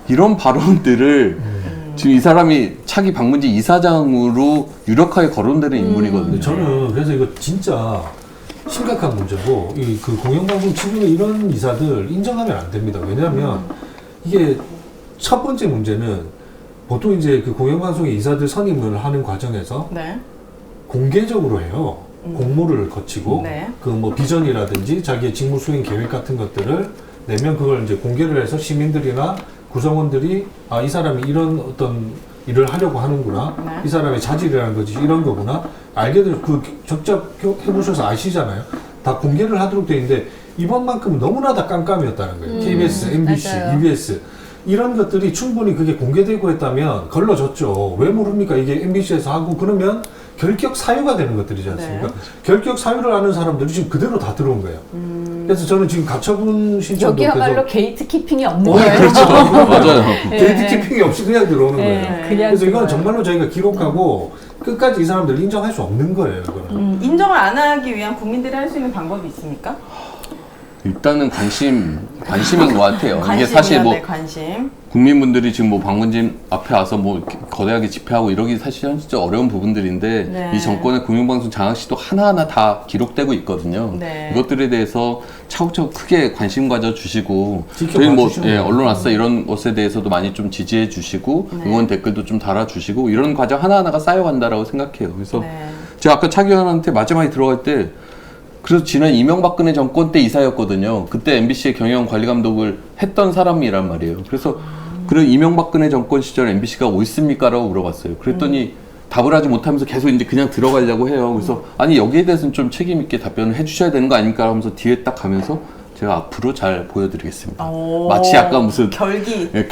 이런 발언들을 지금 이 사람이 차기 방문지 이사장으로 유력하게 거론되는 인물이거든요. 근데 저는 그래서 이거 진짜 심각한 문제고 이 그 공영방송 측면에 이런 이사들 인정하면 안 됩니다. 왜냐하면 이게 첫 번째 문제는 보통 이제 그 공영방송의 이사들 선임을 하는 과정에서 네. 공개적으로 해요. 공모를 거치고 네. 그 뭐 비전이라든지 자기의 직무 수행 계획 같은 것들을 내면 그걸 이제 공개를 해서 시민들이나 구성원들이 아, 이 사람이 이런 어떤 일을 하려고 하는구나. 네. 이 사람의 자질이라는 거지 이런 거구나. 알게 될 그 적적 해보셔서 아시잖아요. 다 공개를 하도록 돼 있는데 이번만큼은 너무나 다 깜깜이었다는 거예요. KBS, MBC, 맞아요. EBS 이런 것들이 충분히 그게 공개되고 했다면 걸러졌죠. 왜 모릅니까? 이게 MBC에서 하고 그러면 결격 사유가 되는 것들이지 않습니까? 네. 결격 사유를 아는 사람들이 지금 그대로 다 들어온 거예요. 그래서 저는 지금 가처분 신청도 여기야말로 게이트 키핑이 없는 어, 거예요. 그렇죠. 맞아요. 게이트 키핑이 없이 그냥 들어오는 네, 거예요. 그냥 그래서 이건 들어와요. 정말로 저희가 기록하고 끝까지 이 사람들 인정할 수 없는 거예요. 이거는. 인정을 안 하기 위한 국민들이 할 수 있는 방법이 있습니까? 일단은 관심인 것 같아요. 이게 관심이요, 사실 뭐 네, 관심. 국민분들이 지금 뭐 방문진 앞에 와서 뭐 이렇게 거대하게 집회하고 이러기 사실 진짜 어려운 부분들인데 네. 이 정권의 공영방송 장악시도 하나하나 다 기록되고 있거든요. 네. 이것들에 대해서 차곡차곡 크게 관심 가져주시고 지켜봐 저희 뭐 주시면 예, 돼요. 언론 아싸 이런 것에 대해서도 많이 좀 지지해 주시고 네. 응원 댓글도 좀 달아주시고 이런 과정 하나하나가 쌓여간다라고 생각해요. 그래서 네. 제가 아까 차 의원한테 마지막에 들어갈 때 그래서 지난 이명박근혜 정권 때 이사였거든요. 그때 MBC의 경영관리감독을 했던 사람이란 말이에요. 그래서 그런 이명박근혜 정권 시절 MBC가 옳습니까? 라고 물어봤어요. 그랬더니 답을 하지 못하면서 계속 이제 그냥 들어가려고 해요. 그래서 아니 여기에 대해서는 좀 책임 있게 답변을 해주셔야 되는 거 아닙니까? 하면서 뒤에 딱 가면서 제가 앞으로 잘 보여드리겠습니다. 오, 마치 약간 무슨 결기. 예,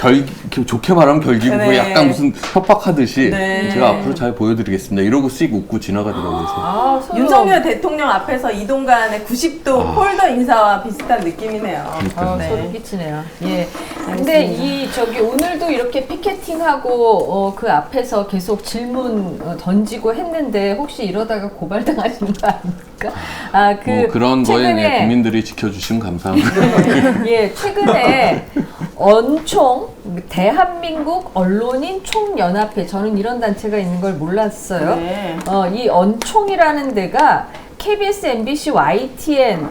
좋게 말하면 결기고 네. 약간 무슨 협박하듯이 네. 제가 앞으로 잘 보여드리겠습니다. 이러고 씩 웃고 지나가더라고요. 그래서. 아, 서로 윤석열 대통령 앞에서 이동간의 90도 폴더 인사와 비슷한 느낌이네요. 아, 네. 소름 끼치네요. 예. 근데 이 저기 오늘도 이렇게 피켓팅하고 그 앞에서 계속 질문 던지고 했는데 혹시 이러다가 고발당하시는 거 아닙니까? 아, 뭐 그런 거에 최근에 국민들이 지켜주시면 감사합니다. 예, 최근에 언총 대한민국 언론인 총연합회 저는 이런 단체가 있는 걸 몰랐어요. 네. 이 언총이라는 데가 KBS, MBC, YTN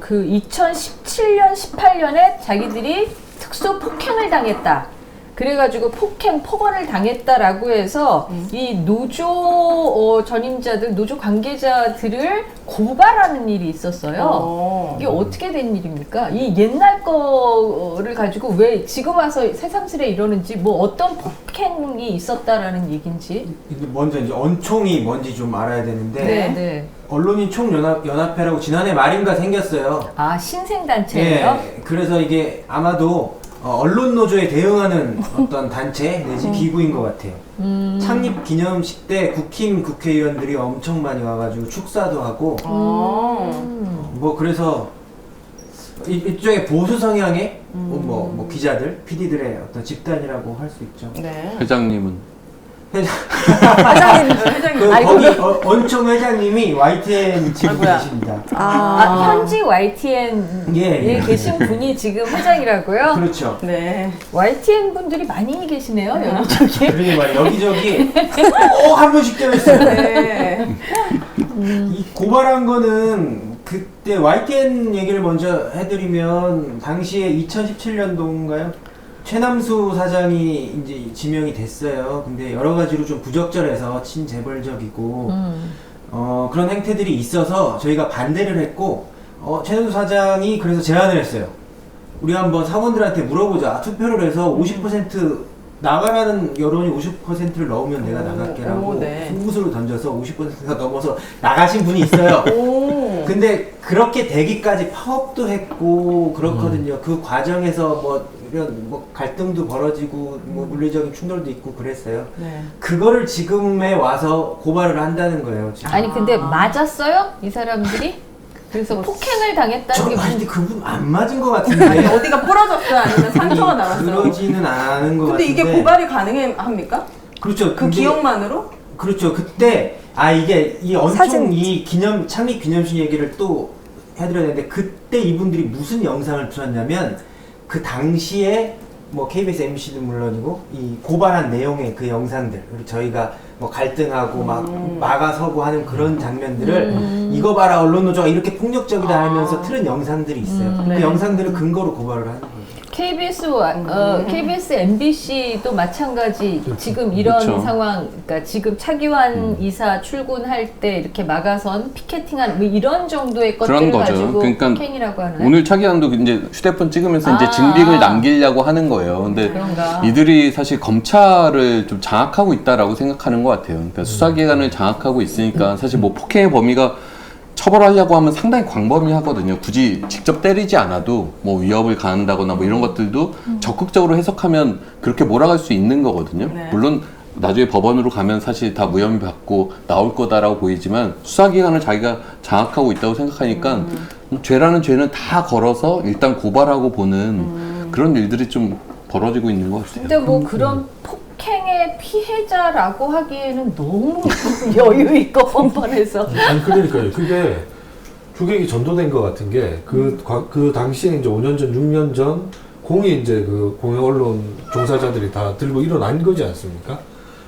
그 2017년, 18년에 자기들이 특수 폭행을 당했다. 그래가지고 폭언을 당했다라고 해서 이 노조 전임자들, 노조 관계자들을 고발하는 일이 있었어요. 이게 어떻게 된 일입니까? 이 옛날 거를 가지고 왜 지금 와서 새삼스레 이러는지 뭐 어떤 폭행이 있었다라는 얘기인지. 먼저 이제 언총이 뭔지 좀 알아야 되는데 네, 네. 언론인 총연합회라고 지난해 말인가 생겼어요. 아, 신생단체예요? 예, 그래서 이게 아마도 언론 노조에 대응하는 어떤 단체 내지 기구인 것 같아요. 창립 기념식 때 국회의원들이 엄청 많이 와가지고 축사도 하고 뭐 그래서 이쪽에 보수 성향의 뭐 기자들, PD들의 어떤 집단이라고 할 수 있죠. 네. 회장님은 회장님. 거기 언총 회장님이 YTN 지금 아이고야. 계십니다. 현지 YTN에 예. 계신 분이 지금 회장이라고요? 그렇죠. 네. YTN 분들이 많이 계시네요, 여기저기. 그러게 말이야. 여기저기 한 번씩 껴있어요. 네. 이 고발한 거는 그때 YTN 얘기를 먼저 해드리면 당시에 2017년도인가요? 최남수 사장이 이제 지명이 됐어요. 근데 여러 가지로 좀 부적절해서 친재벌적이고 그런 행태들이 있어서 저희가 반대를 했고 최현수 사장이 그래서 제안을 했어요. 우리 한번 사원들한테 물어보자. 투표를 해서 50% 나가라는 여론이 50%를 넘으면 내가 나갈게라고 네. 승부수를 던져서 50%가 넘어서 나가신 분이 있어요. 근데 그렇게 되기까지 파업도 했고 그렇거든요. 그 과정에서 뭐 이런 뭐 갈등도 벌어지고 뭐 물리적인 충돌도 있고 그랬어요. 네. 그거를 지금에 와서 고발을 한다는 거예요. 지금. 아니 근데 맞았어요? 이 사람들이? 그래서 폭행을 당했다는 게 아니 근데 그분 안 맞은 것 아니 같은데. 어디가 부러졌어요? 아니면 상처가 나왔어요? 그러지는 않은 것 근데 같은데. 이게 고발이 가능합니까? 그렇죠. 그 기억만으로? 그렇죠. 그때 이게 이 엄청 사진. 이 창립 기념식 얘기를 또 해드려야 되는데 그때 이분들이 무슨 영상을 틀었냐면 그 당시에 뭐 KBS, MBC도 물론이고 이 고발한 내용의 그 영상들 그리고 저희가 뭐 갈등하고 막 막아서고 하는 그런 장면들을 이거 봐라 언론노조가 이렇게 폭력적이다 하면서 틀은 영상들이 있어요. 그 영상들을 근거로 고발을 하는 거예요. KBS, MBC도 마찬가지 지금 이런 그렇죠. 상황, 그러니까 지금 차기환 이사 출근할 때 이렇게 막아선 피켓팅한 뭐 이런 정도의 것들을 그런 거죠. 가지고 그러니까 폭행이라고 하나요? 오늘 차기환도 이제 휴대폰 찍으면서 이제 증빙을 남기려고 하는 거예요. 근데 그런가? 이들이 사실 검찰을 좀 장악하고 있다라고 생각하는 것 같아요. 그러니까 수사기관을 장악하고 있으니까 사실 뭐 폭행의 범위가 처벌하려고 하면 상당히 광범위하거든요. 굳이 직접 때리지 않아도 뭐 위협을 가한다거나 뭐 이런 것들도 적극적으로 해석하면 그렇게 몰아갈 수 있는 거거든요. 네. 물론 나중에 법원으로 가면 사실 다 무혐의 받고 나올 거다라고 보이지만 수사기관을 자기가 장악하고 있다고 생각하니까 죄라는 죄는 다 걸어서 일단 고발하고 보는 그런 일들이 좀 벌어지고 있는 것 같아요. 근데 뭐 그런 폭행의 피해자라고 하기에는 너무 여유 있고 뻔뻔해서 아니 그러니까요. 그게 주객이 전도된 것 같은 게 그 당시에 이제 5년 전, 6년 전 공이 이제 그 공영 언론 종사자들이 다 들고 일어난 거지 않습니까?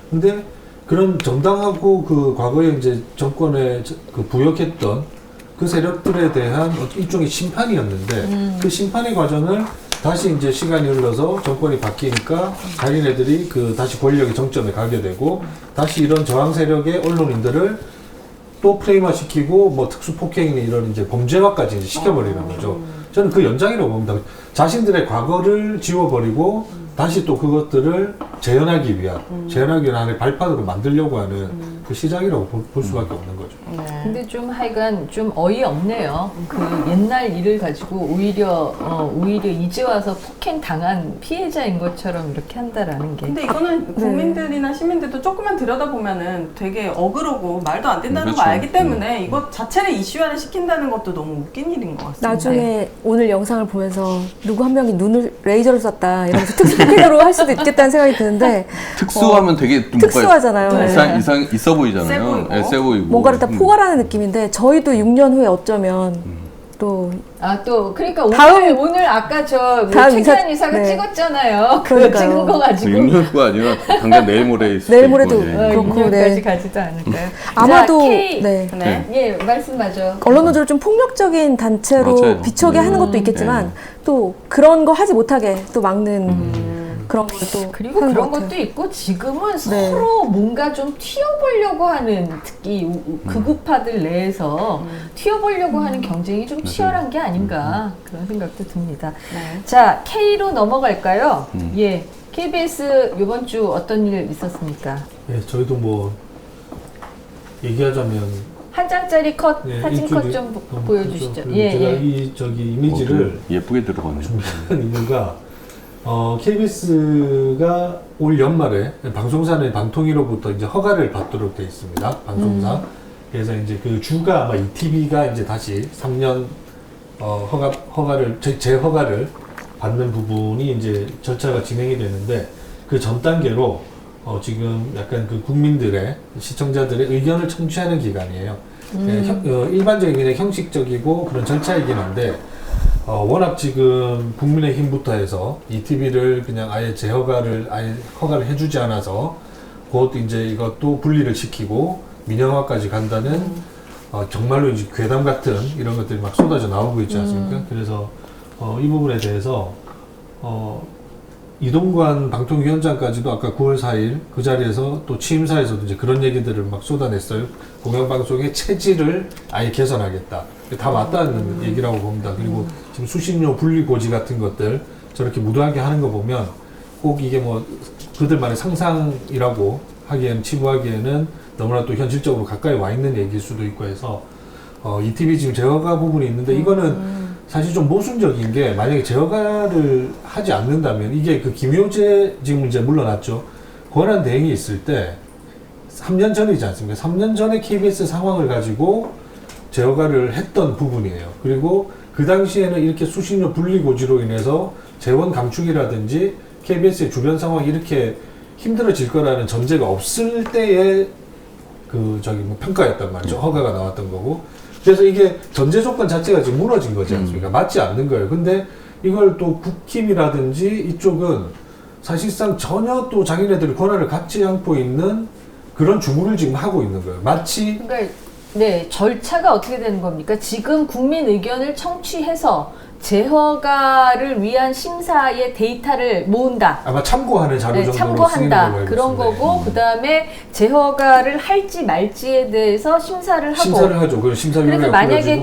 근데 그런 정당하고 그 과거에 이제 정권에 그 부역했던 그 세력들에 대한 일종의 심판이었는데 그 심판의 과정을 다시 이제 시간이 흘러서 정권이 바뀌니까 자기네들이 그 다시 권력의 정점에 가게 되고 다시 이런 저항 세력의 언론인들을 또 프레임화 시키고 뭐 특수 폭행이나 이런 이제 범죄화까지 이제 시켜버리는 거죠. 저는 그 연장이라고 봅니다. 자신들의 과거를 지워버리고 다시 또 그것들을 재현하기 위한 하나의 발판으로 만들려고 하는 그 시작이라고 볼 수밖에 없는 거죠. 근데 좀 하여간 좀 어이없네요. 그 옛날 일을 가지고 오히려 이제 와서 폭행 당한 피해자인 것처럼 이렇게 한다라는 게. 근데 이거는 국민들이나 시민들도 조금만 들여다보면은 되게 어그러고 말도 안 된다는 거 그렇죠. 알기 때문에 이거 자체를 이슈화를 시킨다는 것도 너무 웃긴 일인 것 같습니다. 나중에 오늘 영상을 보면서 누구 한 명이 눈을 레이저를 쐈다 이러면서 특수폭행으로 할 수도 있겠다는 생각이 드는데 특수하면 되게 좀 특수하잖아요. 네. 이상 있어 보이잖아요. 세 보이고. 네, 세 보이고. 뭔가를 다 포괄하는 느낌인데 저희도 6년 후에 어쩌면 또 또 그러니까 다음- 오늘 아까 저 다음 최기환 이사가 네. 찍었잖아요. 그 그러니까요. 찍은 거 가지고 6년 후가 아니라 당장 내일 모레일 수도 내일 모레도 있고, 예. 그렇고, 6년까지 네. 가지도 않을까요? 아마도 자, K, 네. 네. 예, 말씀하죠. 언론노조를 좀 폭력적인 단체로 맞아요. 비춰게 하는 것도 있겠지만 또 그런 거 하지 못하게 또 막는 그런 것도 그리고 하는 그런 것 같아요. 것도 있고 지금은 네. 서로 뭔가 좀 튀어보려고 하는 특히 극우파들 내에서 튀어보려고 하는 경쟁이 좀 치열한 게 아닌가 그런 생각도 듭니다. 네. 자, K로 넘어갈까요? 예, KBS 이번 주 어떤 일 있었습니까? 예, 저희도 뭐 얘기하자면 한 장짜리 컷, 예, 사진 일주일에 컷 좀 너무 보여주시죠. 그렇죠. 예, 제가 예. 이 이미지를 예쁘게 들어가네요. 준비한 이유가 KBS가 올 연말에 방송사의 방통위로부터 이제 허가를 받도록 되어 있습니다. 방송사. 그래서 이제 그 주가 아마 ETV가 이제 다시 3년 허가를 재허가를 받는 부분이 이제 절차가 진행이 되는데 그 전 단계로 지금 약간 그 국민들의 시청자들의 의견을 청취하는 기간이에요. 일반적인 그냥 형식적이고 그런 절차이긴 한데 워낙 지금 국민의힘부터 해서 ETV를 그냥 아예 허가를 해주지 않아서 곧 이제 이것도 분리를 시키고 민영화까지 간다는 정말로 이제 괴담 같은 이런 것들이 막 쏟아져 나오고 있지 않습니까? 그래서 이 부분에 대해서 이동관 방통위원장까지도 아까 9월 4일 그 자리에서 또 취임사에서도 이제 그런 얘기들을 막 쏟아냈어요. 공영방송의 체질을 아예 개선하겠다. 다 맞닿는 얘기라고 봅니다. 그리고 지금 수신료 분리고지 같은 것들 저렇게 무도하게 하는 거 보면 꼭 이게 뭐 그들만의 상상이라고 하기에는 치부하기에는 너무나 또 현실적으로 가까이 와 있는 얘기일 수도 있고 해서 ETV 지금 제어가 부분이 있는데 이거는 사실 좀 모순적인 게 만약에 제어가를 하지 않는다면 이게 그 김효재 지금 이제 물러났죠. 권한 대행이 있을 때 3년 전이지 않습니까? 3년 전에 KBS 상황을 가지고 제어가를 했던 부분이에요. 그리고 그 당시에는 이렇게 수신료 분리 고지로 인해서 재원 감축이라든지 KBS의 주변 상황이 이렇게 힘들어질 거라는 전제가 없을 때의 그 평가였단 말이죠. 허가가 나왔던 거고. 그래서 이게 전제 조건 자체가 지금 무너진 거지 않습니까? 맞지 않는 거예요. 근데 이걸 또 국힘이라든지 이쪽은 사실상 전혀 또 자기네들이 권한을 갖지 않고 있는 그런 주문을 지금 하고 있는 거예요. 마치 그러니까 네, 절차가 어떻게 되는 겁니까? 지금 국민 의견을 청취해서 제허가를 위한 심사의 데이터를 모은다. 아마 참고하는 자료 네, 정도로 참고한다. 그런 거고 그다음에 제허가를 할지 말지에 대해서 심사를 하고 심사를 하죠. 그 심사위원회가 그래서 만약에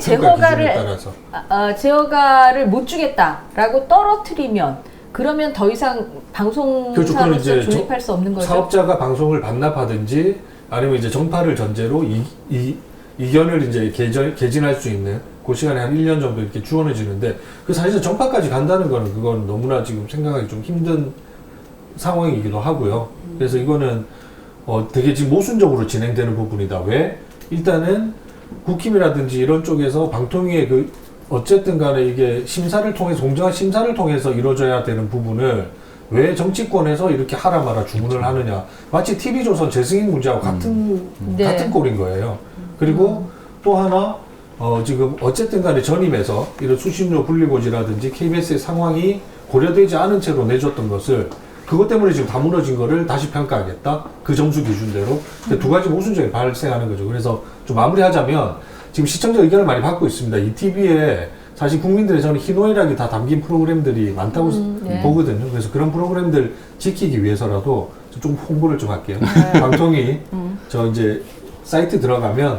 제허가를 못 주겠다라고 떨어뜨리면 그러면 더 이상 방송사로서 존립할 수 없는 거죠. 사업자가 방송을 반납하든지 아니면 이제 정파를 전제로 이견을 이제 개진할 수 있는 그 시간에 한 1년 정도 이렇게 주어내지는데 그 사실은 정파까지 간다는 거는 그건 너무나 지금 생각하기 좀 힘든 상황이기도 하고요. 그래서 이거는 되게 지금 모순적으로 진행되는 부분이다. 왜? 일단은 국힘이라든지 이런 쪽에서 방통위의 그 어쨌든 간에 이게 심사를 통해서 공정한 심사를 통해서 이루어져야 되는 부분을 왜 정치권에서 이렇게 하라 마라 주문을 하느냐. 마치 TV조선 재승인 문제하고 같은 꼴인 거예요. 그리고 또 하나 지금 어쨌든 간에 전임에서 이런 수신료 분리고지라든지 KBS의 상황이 고려되지 않은 채로 내줬던 것을 그것 때문에 지금 다 무너진 거를 다시 평가하겠다. 그 점수 기준대로. 두 가지 모순점이 발생하는 거죠. 그래서 좀 마무리하자면 지금 시청자 의견을 많이 받고 있습니다. ETV에 사실 국민들의 저는 희노애락이 다 담긴 프로그램들이 많다고 보거든요. 그래서 그런 프로그램들 지키기 위해서라도 좀 홍보를 좀 할게요. 방통위 저 이제 사이트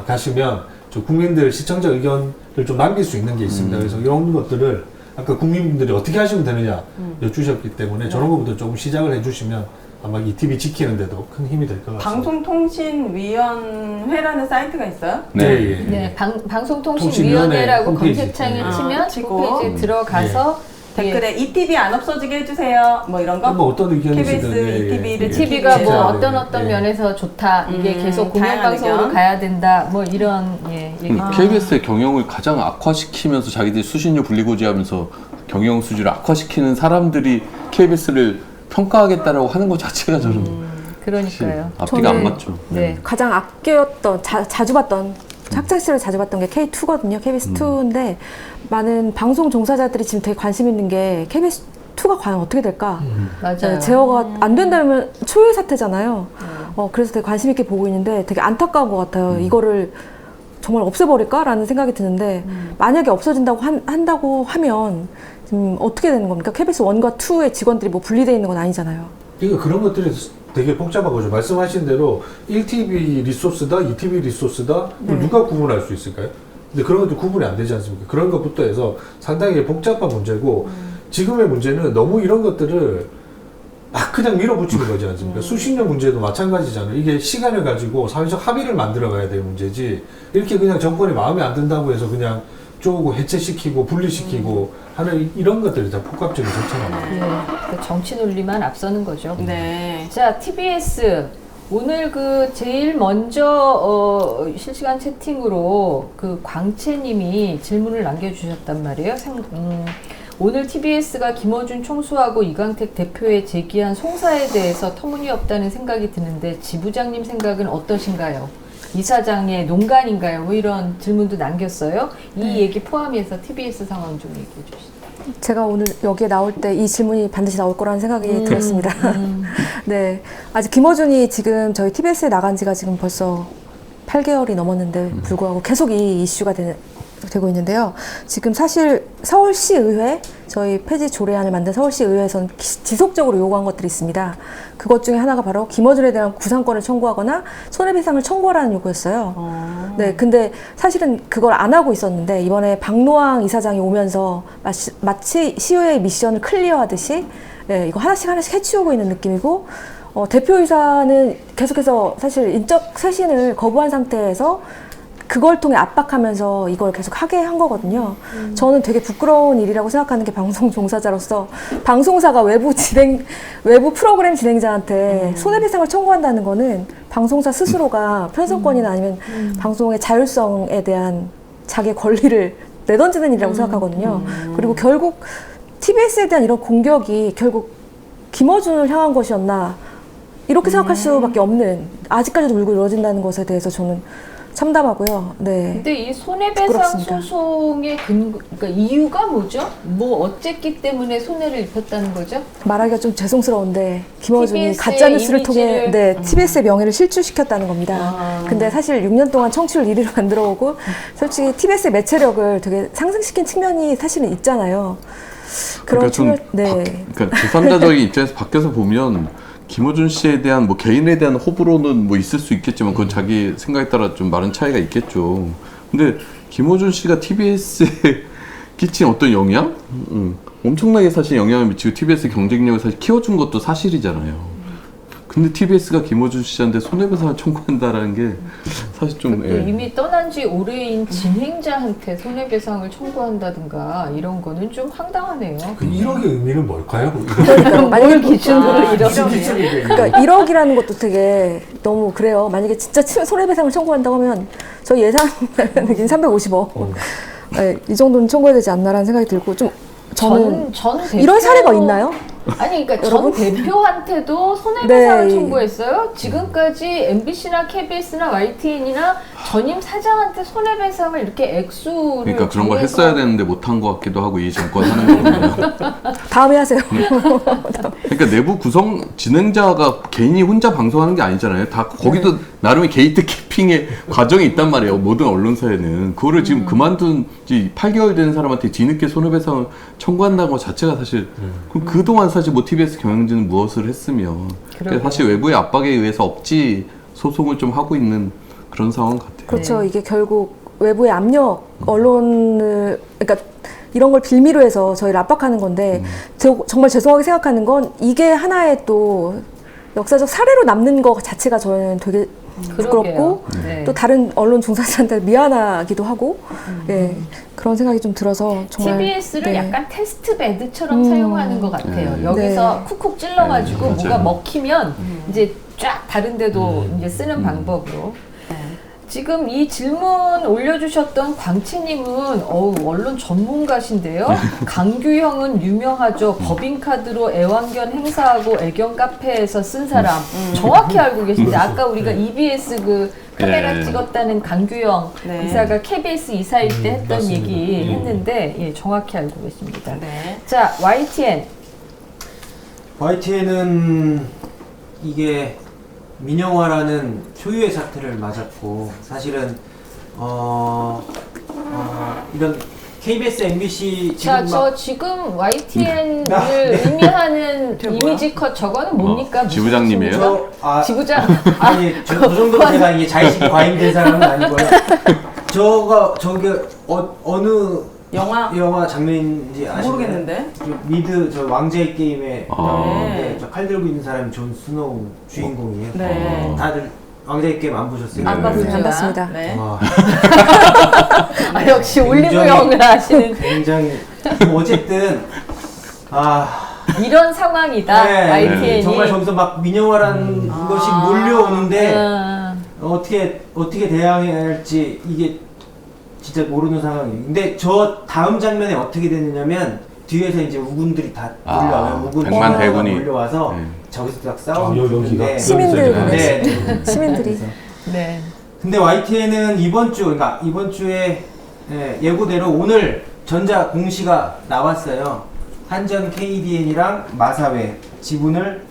가시면 저 국민들 시청자 의견을 좀 남길 수 있는 게 있습니다. 그래서 이런 것들을 아까 국민분들이 어떻게 하시면 되느냐 여쭈셨기 때문에 저런 것부터 조금 시작을 해주시면 아마 ETV 지키는데도 큰 힘이 될 것 같습니다. 방송통신위원회라는 사이트가 있어요? 네, 방송통신위원회라고 검색창에 치면 홈페이지에 들어가서 댓글에 ETV 안 없어지게 해주세요. 뭐 이런 거? 뭐 어떤 의견이든 KBS ETV를 TV가 뭐 어떤 면에서 좋다. 이게 계속 공영방송으로 가야 된다. 뭐 이런 얘기들. KBS의 경영을 가장 악화시키면서 자기들이 수신료 분리고지하면서 경영 수준을 악화시키는 사람들이 KBS를 평가하겠다라고 하는 것 자체가 저는 그러니까요. 앞뒤가 안 맞죠. 네. 가장 아껴였던 자주 봤던 학창시절에 자주 봤던 게 K2거든요. KBS2인데 많은 방송 종사자들이 지금 되게 관심 있는 게 KBS2가 과연 어떻게 될까? 맞아요. 네, 제어가 안 된다면 초유의 사태잖아요. 그래서 되게 관심 있게 보고 있는데 되게 안타까운 것 같아요. 이거를 정말 없애버릴까라는 생각이 드는데 만약에 없어진다고 한다고 하면 지금 어떻게 되는 겁니까? KBS 1과 2의 직원들이 뭐 분리되어 있는 건 아니잖아요. 그러니까 그런 것들이 되게 복잡한 거죠. 말씀하신 대로 1TV 리소스다, 2TV 리소스다, 누가 구분할 수 있을까요? 근데 그런 것도 구분이 안 되지 않습니까? 그런 것부터 해서 상당히 복잡한 문제고 지금의 문제는 너무 이런 것들을 막 그냥 밀어붙이는 거지 않습니까? 수신료 문제도 마찬가지잖아요. 이게 시간을 가지고 사회적 합의를 만들어 가야 될 문제지 이렇게 그냥 정권이 마음에 안 든다고 해서 그냥 쪼고 해체시키고 분리시키고 하는 이런 것들이 다 복합적인 절차입니다. 그 정치 논리만 앞서는 거죠. 네. 자, TBS 오늘 그 제일 먼저 실시간 채팅으로 그 광채님이 질문을 남겨주셨단 말이에요. 오늘 TBS가 김어준 총수하고 이강택 대표에 제기한 송사에 대해서 터무니없다는 생각이 드는데 지부장님 생각은 어떠신가요? 이사장의 농간인가요? 뭐 이런 질문도 남겼어요. 이 얘기 포함해서 TBS 상황 좀 얘기해 주시죠. 제가 오늘 여기에 나올 때 이 질문이 반드시 나올 거라는 생각이 들었습니다. 네, 아직 김어준이 지금 저희 TBS에 나간 지가 지금 벌써 8개월이 넘었는데 불구하고 계속 이 이슈가 되고 있는데요. 지금 사실 서울시의회, 저희 폐지 조례안을 만든 서울시의회에서는 지속적으로 요구한 것들이 있습니다. 그것 중에 하나가 바로 김어준에 대한 구상권을 청구하거나 손해배상을 청구하라는 요구였어요. 네, 근데 사실은 그걸 안 하고 있었는데 이번에 박노왕 이사장이 오면서 마치 시의회의 미션을 클리어하듯이 네, 이거 하나씩 해치우고 있는 느낌이고 대표이사는 계속해서 사실 인적 쇄신을 거부한 상태에서 그걸 통해 압박하면서 이걸 계속 하게 한 거거든요. 저는 되게 부끄러운 일이라고 생각하는 게 방송 종사자로서 방송사가 외부 프로그램 진행자한테 손해배상을 청구한다는 거는 방송사 스스로가 편성권이나 아니면 방송의 자율성에 대한 자기의 권리를 내던지는 일이라고 생각하거든요. 그리고 결국 TBS에 대한 이런 공격이 결국 김어준을 향한 것이었나 이렇게 생각할 수밖에 없는, 아직까지도 물고 늘어진다는 것에 대해서 저는 참담하고요. 네. 근데 이 손해배상 부끄럽습니다. 소송의 그러니까 이유가 뭐죠? 뭐 어쨌기 때문에 손해를 입혔다는 거죠? 말하기가 좀 죄송스러운데 김어준이 TBS 의 가짜뉴스를 통해 이미지를 TBS의 명예를 실추시켰다는 겁니다. 근데 사실 6년 동안 청취율 1위를 만들어오고 솔직히 TBS의 매체력을 되게 상승시킨 측면이 사실은 있잖아요. 그런 그러니까 좀 측면, 네. 그러니까 제3자적인 입장에서 밖에서 보면 김어준 씨에 대한 뭐 개인에 대한 호불호는 뭐 있을 수 있겠지만 그건 자기 생각에 따라 좀 많은 차이가 있겠죠. 근데 김어준 씨가 TBS에 끼친 어떤 영향? 엄청나게 사실 영향을 미치고 TBS 경쟁력을 사실 키워준 것도 사실이잖아요. 근데 TBS가 김어준 씨한테 손해배상을 청구한다라는 게 사실 좀 이미 떠난 지 오래인 진행자한테 손해배상을 청구한다든가 이런 거는 좀 황당하네요. 그 1억의 의미는 뭘까요? 그러니까 만약에 기준으로 이런 그러니까 1억이라는 것도 되게 너무 그래요. 만약에 진짜 손해배상을 청구한다고 하면 저희 예산은 350억. 네, 이 정도는 청구해야 되지 않나라는 생각이 들고 좀 저는 전 대표, 이런 사례가 있나요? 아니 그러니까 여러분? 전 대표한테도 손해배상을 네. 청구했어요. 지금까지 MBC나 KBS나 YTN이나 전임 사장한테 손해배상을 이렇게 액수를 그러니까 그런 걸 정해서 했어야 되는데 못한 것 같기도 하고 이 정권 하는 거보면 다음에 하세요. 그러니까 내부 구성 진행자가 개인이 혼자 방송하는 게 아니잖아요. 다 거기도 나름의 게이트 키핑의 과정이 있단 말이에요. 모든 언론사에는 그거를 지금 그만둔 지 8개월 된 사람한테 뒤늦게 손해배상을 청구한다는 것 자체가 사실 그동안 사실 뭐 TBS 경영진은 무엇을 했으면 그러니까 사실 외부의 압박에 의해서 억지 소송을 좀 하고 있는 그런 상황 같아요. 그렇죠. 이게 결국 외부의 압력, 언론을, 그러니까 이런 걸 빌미로 해서 저희를 압박하는 건데, 정말 죄송하게 생각하는 건 이게 하나의 또 역사적 사례로 남는 것 자체가 저는 되게 부끄럽고, 네. 또 다른 언론 종사자한테 미안하기도 하고, 예, 그런 생각이 좀 들어서 정말. TBS를 네. 약간 테스트 베드처럼 사용하는 것 같아요. 여기서 쿡쿡 찔러가지고 뭐가 먹히면 이제 쫙 다른 데도 이제 쓰는 방법으로. 지금 이 질문 올려주셨던 광채님은 언론 전문가신데요. 강규형은 유명하죠. 법인카드로 애완견 행사하고 애견 카페에서 쓴 사람. 정확히 알고 계신데 아까 우리가 EBS 그 카메라 찍었다는 강규형 이사가 KBS 이사일 때 했던 맞습니다. 얘기 했는데 예, 정확히 알고 계십니다. 자, YTN. YTN은 이게 민영화라는 초유의 사태를 맞았고 사실은 이런 KBS, MBC 자, 지금 저 지금 YTN을 의미하는 이미지 컷 저거는 뭡니까? 지부장님이에요? 지부장. 아니 저 정도 제가 이게 자의식이 과잉된 사람은 아니고요. 저게 어느 영화 장면인지 아시나요? 모르겠는데. 미드 저 왕자의 게임에 네. 저 칼 들고 있는 사람이 존 스노우 주인공이에요. 네. 다들 왕자의 게임 안 보셨어요? 안 봤습니다. 안 봤습니다. 네. 와, 아, 역시 굉장히- 올리브영을 하시는 굉장히 어쨌든 이런 상황이다. YTN이. 정말 저기서 막 민영화라는 것이 몰려오는데 아. 어떻게 대응해야 할지 이게 진짜 모르는 상황이에요. 근데 저 다음 장면에 어떻게 되느냐면 뒤에서 이제 우군들이 다 몰려와요. 우군 100만 대군이. 몰려와서 네. 저기서 딱 싸우는 여기가 건데 시민들, 네. 시민들이. 네. 근데 YTN은 이번 주에 예고대로 오늘 전자 공시가 나왔어요. 한전 KDN이랑 마사회 지분을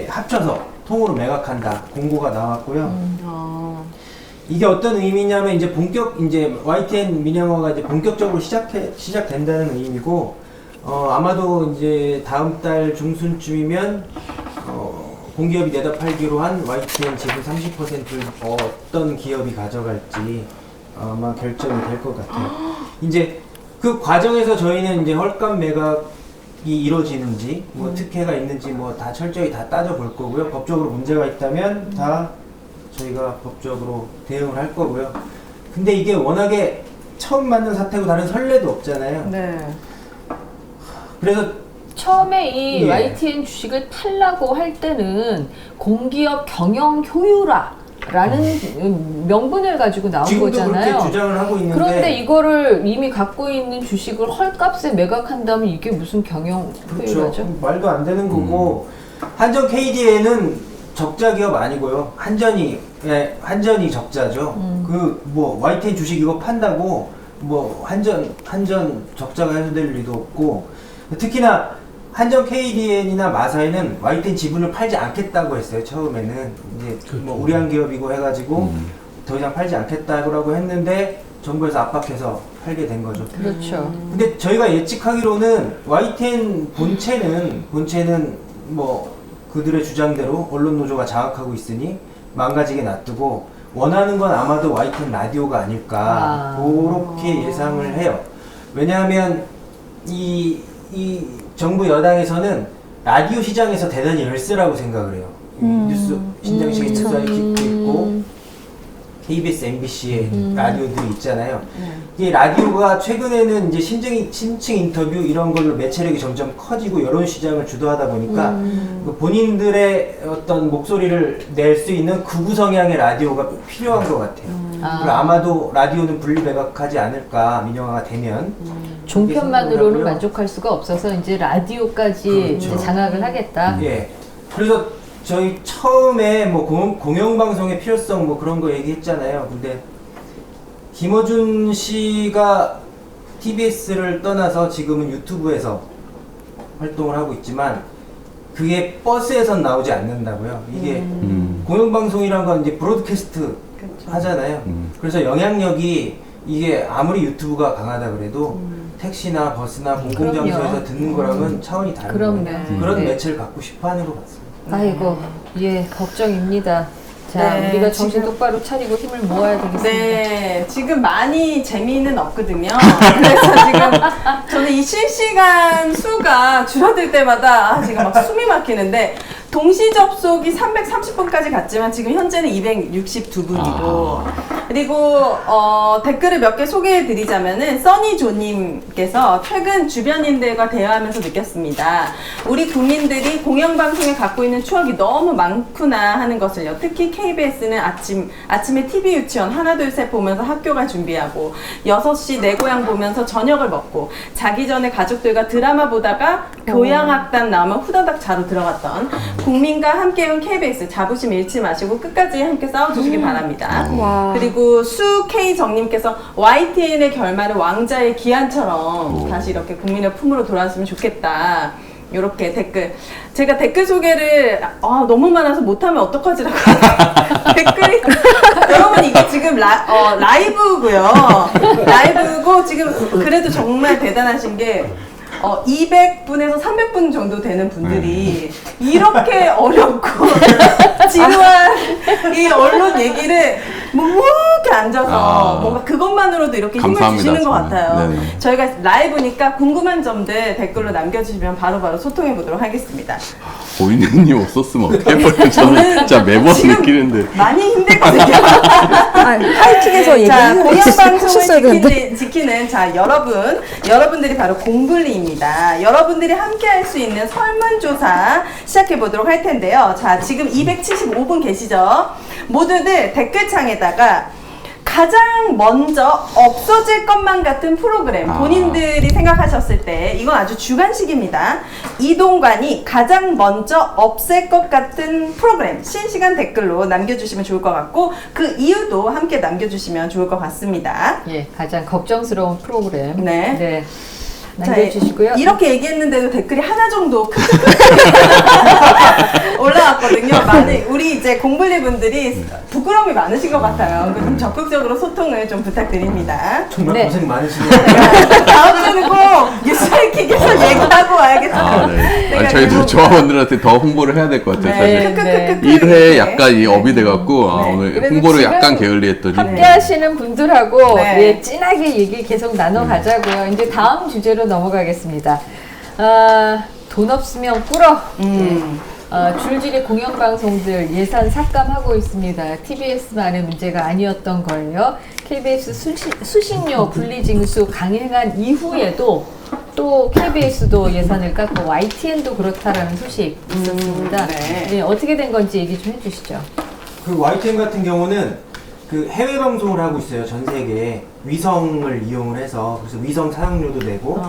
합쳐서 통으로 매각한다 공고가 나왔고요. 이게 어떤 의미냐면 이제 이제 YTN 민영화가 이제 본격적으로 시작된다는 의미고, 아마도 이제 다음 달 중순쯤이면 공기업이 내다 팔기로 한 YTN 지분 30%를 어떤 기업이 가져갈지 아마 결정이 될 것 같아요. 이제 그 과정에서 저희는 이제 헐값 매각이 이루어지는지, 뭐 특혜가 있는지 뭐 다 철저히 다 따져볼 거고요. 법적으로 문제가 있다면 다 저희가 법적으로 대응을 할 거고요. 근데 이게 워낙에 처음 맞는 사태고 다른 선례도 없잖아요. 네. 그래서 처음에 이 예. YTN 주식을 팔라고 할 때는 공기업 경영 효율화라는 명분을 가지고 나온 지금도 거잖아요. 그렇게 주장을 하고 있는데, 그런데 이거를 이미 갖고 있는 주식을 헐값에 매각한다면 이게 무슨 경영 그렇죠. 효율화죠? 말도 안 되는 거고, 한전 KDN은 적자 기업 아니고요. 한전이 적자죠. 그 뭐 YTN 주식 이거 판다고 뭐 한전 적자가 해소될 리도 없고, 특히나 한전 KDN이나 마사회는 YTN 지분을 팔지 않겠다고 했어요. 처음에는 이제 뭐 우량 기업이고 해가지고 더 이상 팔지 않겠다고 했는데 정부에서 압박해서 팔게 된 거죠. 그렇죠. 근데 저희가 예측하기로는 YTN 본체는 뭐 그들의 주장대로 언론 노조가 장악하고 있으니 망가지게 놔두고 원하는 건 아마도 YTN 라디오가 아닐까, 그렇게 예상을 해요. 왜냐하면 이 정부 여당에서는 라디오 시장에서 대단히 열세라고 생각을 해요. 뉴스 신장식의 뉴스와의 킥도 있고 KBS, MBC의 라디오들이 있잖아요. 이 라디오가 최근에는 이제 심층 인터뷰 이런 걸로 매체력이 점점 커지고 여론 시장을 주도하다 보니까 그 본인들의 어떤 목소리를 낼 수 있는 극우 성향의 라디오가 필요한 것 같아요. 그리고 아마도 라디오는 분리 매각하지 않을까, 민영화가 되면. 종편만으로는 만족할 수가 없어서 이제 라디오까지 그렇죠. 이제 장악을 하겠다. 예. 그래서 저희 처음에 뭐 공영방송의 필요성 뭐 그런 거 얘기했잖아요. 근데 김어준 씨가 TBS를 떠나서 지금은 유튜브에서 활동을 하고 있지만 그게 버스에선 나오지 않는다고요. 이게 공영방송이란 건 이제 브로드캐스트 하잖아요. 그래서 영향력이 이게 아무리 유튜브가 강하다 그래도 택시나 버스나 공공장소에서 그럼요. 듣는 거랑은 차원이 다른 그럼요. 거예요. 그런 네. 매체를 갖고 싶어 하는 것 같습니다. 아이고, 예, 걱정입니다. 자, 네, 우리가 정신 지금- 똑바로 차리고 힘을 모아야 되겠습니다. 네, 지금 많이 재미는 없거든요. 그래서 지금 저는 이 실시간 수가 줄어들 때마다 지금 막 숨이 막히는데, 동시 접속이 330분까지 갔지만 지금 현재는 262분이고, 그리고 댓글을 몇 개 소개해 드리자면은 써니조님께서 최근 주변인들과 대화하면서 느꼈습니다. 우리 국민들이 공영방송에 갖고 있는 추억이 너무 많구나 하는 것을요. 특히 KBS는 아침에 TV 유치원 하나 둘 셋 보면서 학교 갈 준비하고 6시 내 고향 보면서 저녁을 먹고 자기 전에 가족들과 드라마 보다가 교양학단 나오면 후다닥 자로 들어갔던 국민과 함께해온 KBS, 자부심 잃지 마시고 끝까지 함께 싸워주시기 바랍니다. 와. 그리고 수K정님께서 YTN의 결말은 왕자의 기한처럼 다시 이렇게 국민의 품으로 돌아왔으면 좋겠다. 이렇게 댓글. 제가 댓글 소개를 너무 많아서 못하면 어떡하지라고 댓글이 여러분, 이게 지금 라이브고요. 라이브고 지금 그래도 정말 대단하신 게 200분에서 300분 정도 되는 분들이 이렇게 어렵고 지루한 이 언론 얘기를 묵묵히 앉아서 뭔가 그것만으로도 이렇게 힘을 감사합니다, 주시는 것 정말. 같아요. 네네. 저희가 라이브니까 궁금한 점들 댓글로 남겨주시면 바로바로 소통해 보도록 하겠습니다. 보이는 님 없었으면 어떻게 해버려. 저는 진짜 매번 지금 느끼는데. 많이 힘들거든요. 하이킹에서 자, 얘기하셨어야 공영방송을 되는데. 지키는 자 여러분들이 바로 공블리입니다. 여러분들이 함께 할 수 있는 설문조사 시작해 보도록 할 텐데요. 자, 지금 275분 계시죠? 모두들 댓글창에다가 가장 먼저 없어질 것만 같은 프로그램, 본인들이 생각하셨을 때, 이건 아주 주관식입니다. 이동관이 가장 먼저 없앨 것 같은 프로그램, 실시간 댓글로 남겨주시면 좋을 것 같고, 그 이유도 함께 남겨주시면 좋을 것 같습니다. 예, 가장 걱정스러운 프로그램. 네. 자, 남겨주시고요. 이렇게 얘기했는데도 댓글이 하나 정도 올라왔거든요. 많은 우리 이제 공블리 분들이 부끄러움이 많으신 것 같아요. 그래서 좀 적극적으로 소통을 좀 부탁드립니다. 정말 네. 고생 많으시네요. 다음 주는 꼭 뉴스랭킹에서 얘기하고 와야겠어요. 아, 네. 아니, 저희도 조합원들한테 더 홍보를 해야 될 것 같아요. 사실. 네. 1회 약간 이 업이 돼갖고 아, 네. 오늘 그래도 홍보를 지금 약간 게을리했더니 함께 하시는 분들하고 네. 예, 진하게 얘기 계속 나눠가자고요. 이제 다음 주제로 넘어가겠습니다. 돈 없으면 꿇어. 줄줄이 공영방송들 예산 삭감하고 있습니다. TBS만의 문제가 아니었던 거예요. KBS 수신료 분리징수 강행한 이후에도 또 KBS도 예산을 깎고 YTN도 그렇다라는 소식 있었습니다. 네, 어떻게 된 건지 얘기 좀 해주시죠. 그 YTN 같은 경우는 그 해외 방송을 하고 있어요. 전 세계에 위성을 이용을 해서 그래서 위성 사용료도 내고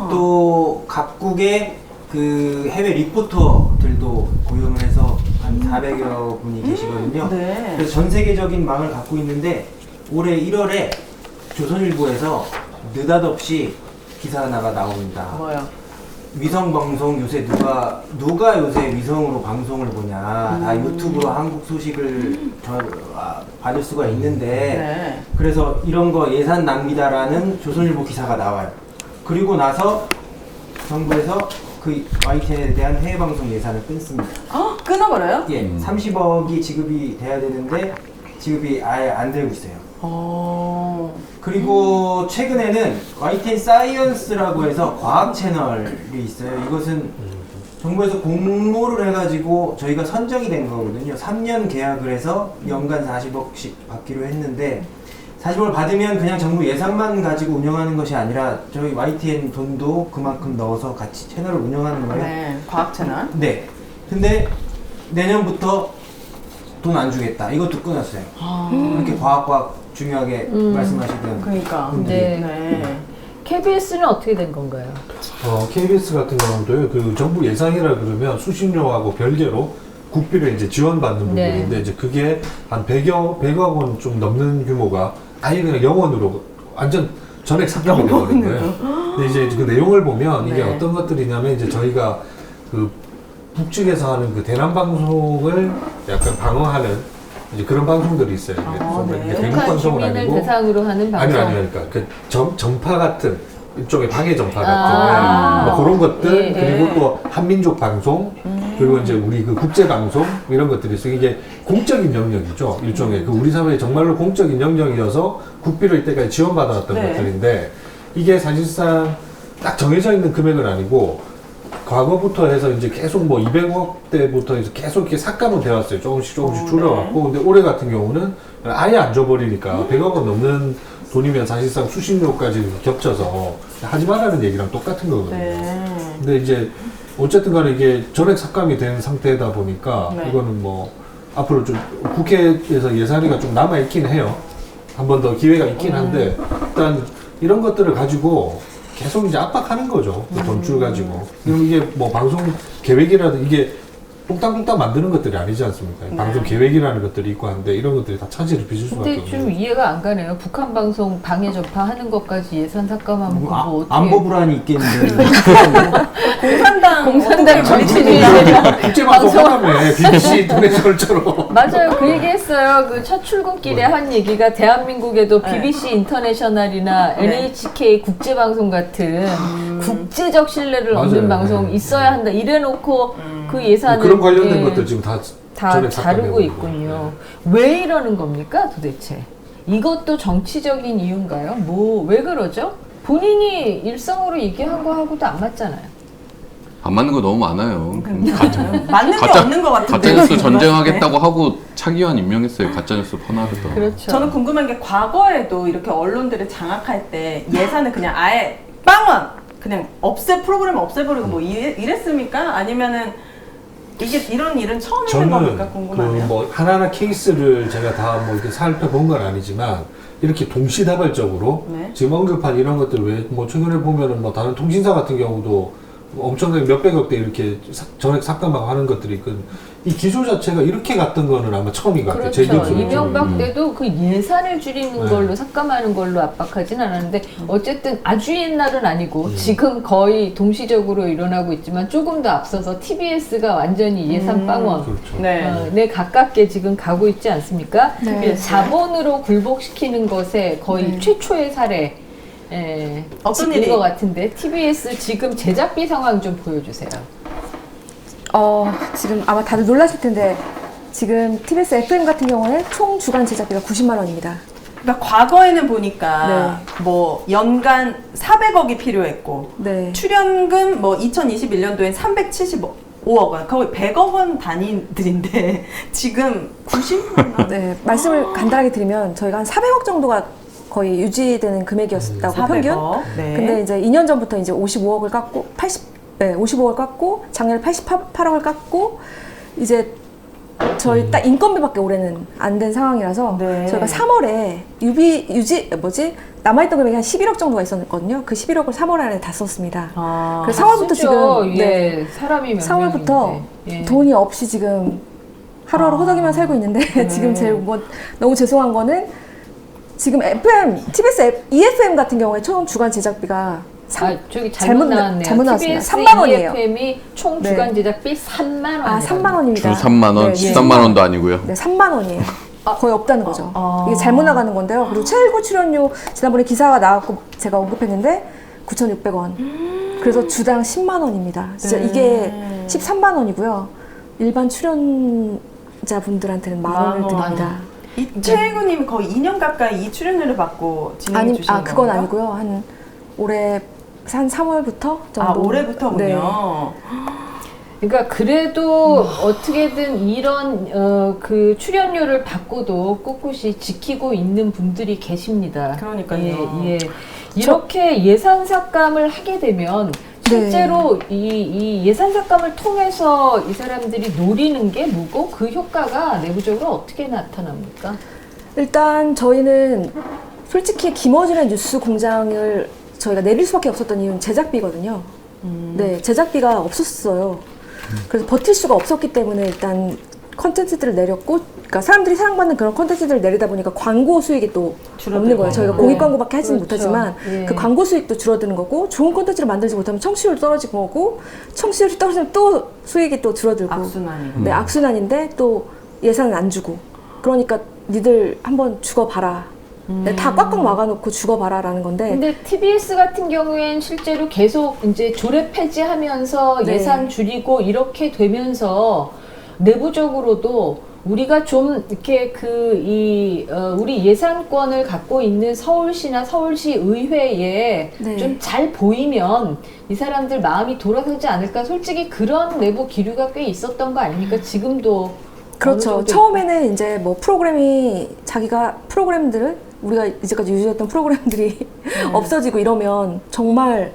또 각국의 그 해외 리포터들도 고용을 해서 한 400여 분이 계시거든요. 네. 그래서 전 세계적인 망을 갖고 있는데 올해 1월에 조선일보에서 느닷없이 기사 하나가 나옵니다. 뭐요? 위성 방송 요새 누가 요새 위성으로 방송을 보냐. 다 유튜브로 한국 소식을 받을 수가 있는데 네. 그래서 이런 거 예산 낭비다라는 조선일보 기사가 나와요. 그리고 나서 정부에서 그 YTN에 대한 해외 방송 예산을 끊습니다. 끊어버려요? 예, 30억이 지급이 돼야 되는데 지급이 아예 안 되고 있어요. 그리고 최근에는 YTN 사이언스라고 해서 과학 채널이 있어요. 이것은 정부에서 공모를 해가지고 저희가 선정이 된 거거든요. 3년 계약을 해서 연간 40억씩 받기로 했는데 40억을 받으면 그냥 정부 예산만 가지고 운영하는 것이 아니라 저희 YTN 돈도 그만큼 넣어서 같이 채널을 운영하는 거예요. 네, 과학 채널. 네. 근데 내년부터 돈 안 주겠다. 이것도 끊었어요. 이렇게 과학 중요하게 말씀하시던 그러니까. 분들이. 네. KBS는 어떻게 된 건가요? KBS 같은 경우도요, 그 정부 예산이라 그러면 수신료하고 별개로 국비를 이제 지원받는 네. 부분인데, 이제 그게 한 100억 원 좀 넘는 규모가 아예 그냥 영원으로 완전 전액 삭감이 되어버린 거예요. 근데 이제 그 내용을 보면 이게 네. 어떤 것들이냐면, 이제 저희가 그 북측에서 하는 그 대남 방송을 약간 방어하는 이제 그런 방송들이 있어요. 네. 이게 대북 북한 방송은 주민을 아니고 대상으로 하는 방송. 아니요. 그러니까 그 전파 같은 일종의 방해 전파 같은 뭐 그런 것들 예, 그리고 예. 또 한민족 방송 그리고 이제 우리 그 국제 방송 이런 것들이 있어요. 이게 공적인 영역이죠. 일종의 그 우리 사회에 정말로 공적인 영역이어서 국비를 이때까지 지원받아왔던 네. 것들인데 이게 사실상 딱 정해져 있는 금액은 아니고 과거부터 해서 이제 계속 뭐 200억대부터 해서 계속 이렇게 삭감은 되어 왔어요. 조금씩 줄여왔고. 근데 올해 같은 경우는 아예 안 줘버리니까 100억 원 넘는 돈이면 사실상 수신료까지 겹쳐서 하지 말라는 얘기랑 똑같은 거거든요. 네. 근데 이제 어쨌든 간에 이게 전액 삭감이 된 상태다 보니까 네. 이거는 뭐 앞으로 좀 국회에서 예산위가 좀 남아있긴 해요. 한 번 더 기회가 있긴 한데 일단 이런 것들을 가지고 계속 이제 압박하는 거죠. 그 돈줄 가지고. 그리고 이게 뭐 방송 계획이라든 이게 뚱땅뚱땅 만드는 것들이 아니지 않습니까? 방송 계획이라는 것들이 있고 한데 이런 것들이 다 차질을 빚을 수밖에 근데 없는 좀 이해가 안 가네요. 북한 방송 방해 전파하는 것까지 예산 삭감하면 그거 어떻게? 안보 불안이 있겠는데 공산당 거죠. 정치주의자 국제방송 하라며 BBC 인터내셔널처럼. 맞아요. 그 얘기했어요. 그 첫 출근길에 한 얘기가 대한민국에도 네. BBC 인터내셔널이나 네. NHK 국제방송 같은 국제적 신뢰를 맞아요. 얻는 방송 네. 있어야 한다. 이래놓고 그 예산을 그런 관련된 예, 것들 지금 다 전액 자르고 삭감해버리고. 있군요. 왜 이러는 겁니까 도대체? 이것도 정치적인 이유인가요? 뭐 왜 그러죠? 본인이 일성으로 얘기한 거하고도 안 맞잖아요. 안 맞는 거 너무 많아요. 맞는 게 없는 것 같은데. 가짜뉴스 전쟁하겠다고 하고 차기환 임명했어요. 가짜뉴스 퍼나겠다. 그렇죠. 저는 궁금한 게 과거에도 이렇게 언론들을 장악할 때 예산을 그냥 아예 빵원 그냥 프로그램 없애버리고 뭐 이랬습니까? 아니면은 이게 이런 일은 처음 있는 겁니까? 저는 궁금하네요. 그 뭐 하나하나 케이스를 제가 다 뭐 이렇게 살펴본 건 아니지만 이렇게 동시다발적으로 네. 지금 언급한 이런 것들 외에 뭐 최근에 보면은 뭐 다른 통신사 같은 경우도 엄청나게 몇백억대 이렇게 전액 삭감하고 하는 것들이 있거든. 이 기조 자체가 이렇게 갔던 거는 아마 처음인 것 같아요. 제 그렇죠. 기억으로는. 이명박 때도 그 예산을 줄이는 네. 걸로 삭감하는 걸로 압박하진 않았는데 어쨌든 아주 옛날은 아니고 지금 거의 동시적으로 일어나고 있지만 조금 더 앞서서 TBS가 완전히 예산 빵원 그렇죠. 네. 네, 가깝게 지금 가고 있지 않습니까? 네. 자본으로 굴복시키는 것에 거의 네. 최초의 사례. 어떤 인 일이- 것 같은데 TBS 지금 제작비 상황 좀 보여주세요. 지금 아마 다들 놀라실 텐데 지금 TBS FM 같은 경우에 총 주간 제작비가 90만 원입니다. 그러니까 과거에는 보니까 뭐 연간 400억이 필요했고 네. 출연금 뭐 2021년도엔 375억 원, 거의 100억 원 단위들인데 지금 90만 원. 네, 말씀을 간단하게 드리면 저희가 한 400억 정도가 거의 유지되는 금액이었다고 400억. 평균. 네. 근데 이제 2년 전부터 이제 55억을 깎고 55억을 깎고 작년에 88억을 깎고 이제 저희 딱 인건비밖에 올해는 안 된 상황이라서 네. 저희가 3월에 남아있던 금액이 한 11억 정도가 있었거든요. 그 11억을 3월 안에 다 썼습니다. 그래서 4월부터 쓰죠. 지금 예, 사람이 몇 4월부터 명인데. 예. 돈이 없이 지금 하루하루 허덕이만 살고 있는데 지금 제일 너무 죄송한 거는 지금 TBS EFM 같은 경우에 총 주간 제작비가 저기 잘못 나왔네요. 잘못 나왔습니다. TBS 3만 원이에요. EFM이 총 네. 주간 제작비 3만 원. 아, 3만 원입니다. 주 3만 원, 네, 13만 원도 아니고요. 네, 3만 원이에요. 거의 없다는 거죠. 이게 잘못 나가는 건데요. 그리고 최고 출연료 지난번에 기사가 나왔고 제가 언급했는데 9,600원. 그래서 주당 10만 원입니다. 진짜 이게 13만 원이고요. 일반 출연자분들한테는 만 원을 드립니다. 최혜구님 거의 2년 가까이 이 출연료를 받고 진행해 주시는 건가요? 그건 아니고요. 한 올해 한 3월부터 정도. 올해부터군요. 네. 그러니까 그래도 어떻게든 이런 그 출연료를 받고도 꿋꿋이 지키고 있는 분들이 계십니다. 그러니까요. 예. 이렇게 예산 삭감을 하게 되면 실제로 이 예산 삭감을 통해서 이 사람들이 노리는 게 뭐고 그 효과가 내부적으로 어떻게 나타납니까? 일단 저희는 솔직히 김어준의 뉴스 공장을 저희가 내릴 수밖에 없었던 이유는 제작비거든요. 네, 제작비가 없었어요. 그래서 버틸 수가 없었기 때문에 일단 컨텐츠들을 내렸고, 그러니까 사람들이 사랑받는 그런 컨텐츠들을 내리다 보니까 광고 수익이 또 없는 거예요. 저희가 공익 광고밖에 하지는 못하지만 그 광고 수익도 줄어드는 거고, 좋은 컨텐츠를 만들지 못하면 청취율이 떨어지는 거고, 청취율이 떨어지면 또 수익이 또 줄어들고. 악순환이고. 네, 악순환인데 또 예산은 안 주고. 그러니까 니들 한번 죽어봐라. 네, 다 꽉꽉 막아놓고 죽어봐라라는 건데. 근데 TBS 같은 경우엔 실제로 계속 이제 조례 폐지하면서 네. 예산 줄이고 이렇게 되면서 내부적으로도 우리가 좀 이렇게 우리 예산권을 갖고 있는 서울시나 서울시 의회에 네. 좀 잘 보이면 이 사람들 마음이 돌아서지 않을까. 솔직히 그런 내부 기류가 꽤 있었던 거 아닙니까? 지금도. 그렇죠. 처음에는 이제 뭐 자기가 프로그램들을 우리가 이제까지 유지했던 프로그램들이 없어지고 이러면 정말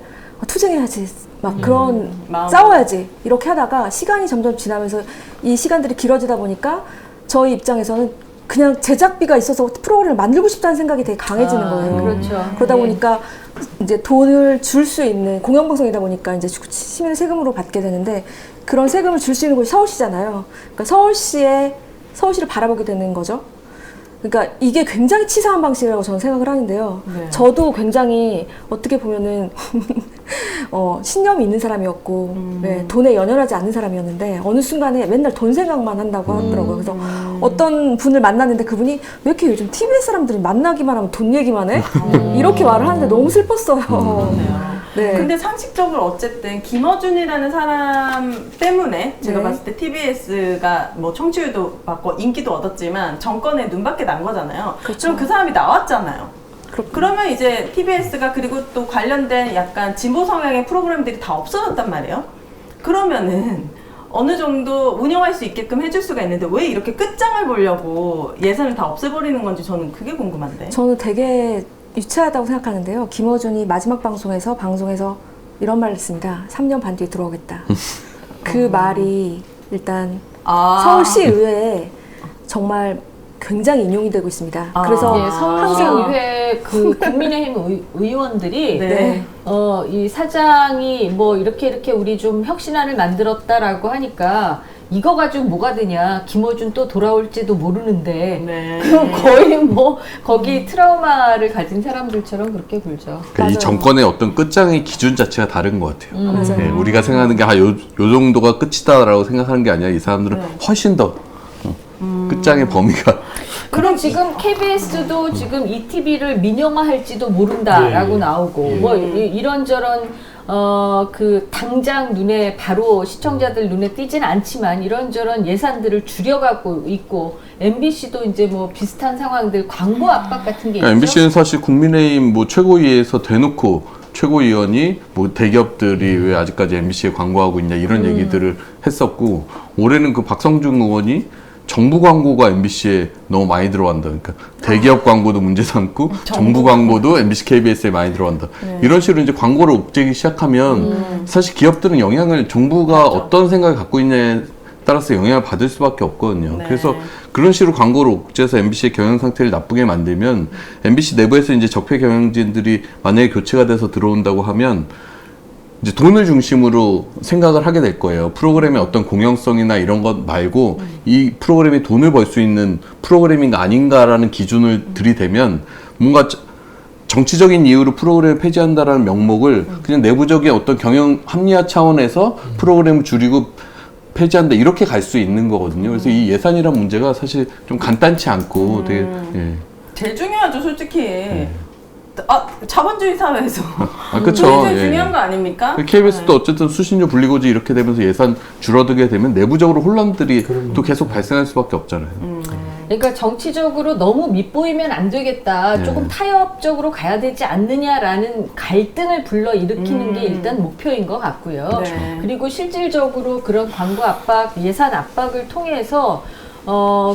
투쟁해야지 막 그런 싸워야지 이렇게 하다가 시간이 점점 지나면서 이 시간들이 길어지다 보니까 저희 입장에서는 그냥 제작비가 있어서 프로그램을 만들고 싶다는 생각이 되게 강해지는 거예요. 그렇죠. 그러다 네. 보니까 이제 돈을 줄 수 있는 공영방송이다 보니까 이제 시민의 세금으로 받게 되는데 그런 세금을 줄 수 있는 곳이 서울시잖아요. 그러니까 서울시를 바라보게 되는 거죠. 그러니까 이게 굉장히 치사한 방식이라고 저는 생각을 하는데요. 네. 저도 굉장히 어떻게 보면은 신념이 있는 사람이었고 네, 돈에 연연하지 않는 사람이었는데 어느 순간에 맨날 돈 생각만 한다고 하더라고요. 그래서 어떤 분을 만났는데 그분이 왜 이렇게 요즘 TBS 사람들이 만나기만 하면 돈 얘기만 해? 이렇게 말을 하는데 너무 슬펐어요. 네. 근데 상식적으로 어쨌든 김어준이라는 사람 때문에 제가 네. 봤을 때 TBS가 뭐 청취율도 받고 인기도 얻었지만 정권에 눈밖에 난 거잖아요. 그렇죠. 그럼 그 사람이 나왔잖아요. 그러면 이제 TBS가 그리고 또 관련된 약간 진보 성향의 프로그램들이 다 없어졌단 말이에요. 그러면은 어느 정도 운영할 수 있게끔 해줄 수가 있는데 왜 이렇게 끝장을 보려고 예산을 다 없애버리는 건지 저는 그게 궁금한데. 저는 되게 유치하다고 생각하는데요. 김어준이 마지막 방송에서 이런 말을 했습니다. 3년 반 뒤에 들어오겠다. 그 말이 일단 서울시 의회에 정말 굉장히 인용이 되고 있습니다. 그래서 예, 서울시 의회 그 국민의힘 의원들이 네. 이 사장이 뭐 이렇게 우리 좀 혁신안을 만들었다라고 하니까 이거 가지고 뭐가 되냐, 김어준 또 돌아올지도 모르는데 네. 그럼 거의 뭐 거기 트라우마를 가진 사람들처럼 그렇게 굴죠. 그러니까 이 정권의 어떤 끝장의 기준 자체가 다른 것 같아요. 맞아요. 예, 우리가 생각하는 게 요 정도가 끝이다라고 생각하는 게 아니라 이 사람들은 훨씬 더 끝장의 범위가 그럼 지금 KBS도 지금 ETV를 민영화할지도 모른다라고 예. 나오고 예. 뭐 이런저런 그 당장 눈에 바로 시청자들 눈에 띄진 않지만 이런저런 예산들을 줄여가고 있고 MBC도 이제 뭐 비슷한 상황들 광고 압박 같은 게 있죠. MBC는 사실 국민의힘 뭐 최고위에서 대놓고 최고위원이 뭐 대기업들이 왜 아직까지 MBC에 광고하고 있냐 이런 얘기들을 했었고 올해는 그 박성준 의원이 정부 광고가 MBC에 너무 많이 들어간다. 그러니까 대기업 광고도 문제 삼고 정부 광고도 MBC, KBS에 많이 들어간다. 이런 식으로 이제 광고를 옥죄기 시작하면 사실 기업들은 영향을 정부가 어떤 생각을 갖고 있냐에 따라서 영향을 받을 수밖에 없거든요. 그래서 그런 식으로 광고를 옥죄서 MBC의 경영 상태를 나쁘게 만들면 MBC 내부에서 이제 적폐 경영진들이 만약에 교체가 돼서 들어온다고 하면 이제 돈을 중심으로 생각을 하게 될 거예요. 프로그램의 어떤 공영성이나 이런 것 말고 이 프로그램이 돈을 벌 수 있는 프로그램인가 아닌가라는 기준을 들이대면 뭔가 정치적인 이유로 프로그램을 폐지한다라는 명목을 그냥 내부적인 어떤 경영 합리화 차원에서 프로그램을 줄이고 폐지한다 이렇게 갈 수 있는 거거든요. 그래서 이 예산이란 문제가 사실 좀 간단치 않고 되게 제일 중요하죠, 솔직히. 자본주의 사회에서 그쵸. 돈이 제일 중요한 거 아닙니까? KBS도 어쨌든 수신료 분리고지 이렇게 되면서 예산 줄어들게 되면 내부적으로 혼란들이 또 계속 발생할 수밖에 없잖아요. 그러니까 정치적으로 너무 밑보이면 안 되겠다. 네. 조금 타협적으로 가야 되지 않느냐라는 갈등을 불러일으키는 게 일단 목표인 것 같고요. 네. 그리고 실질적으로 그런 광고 압박, 예산 압박을 통해서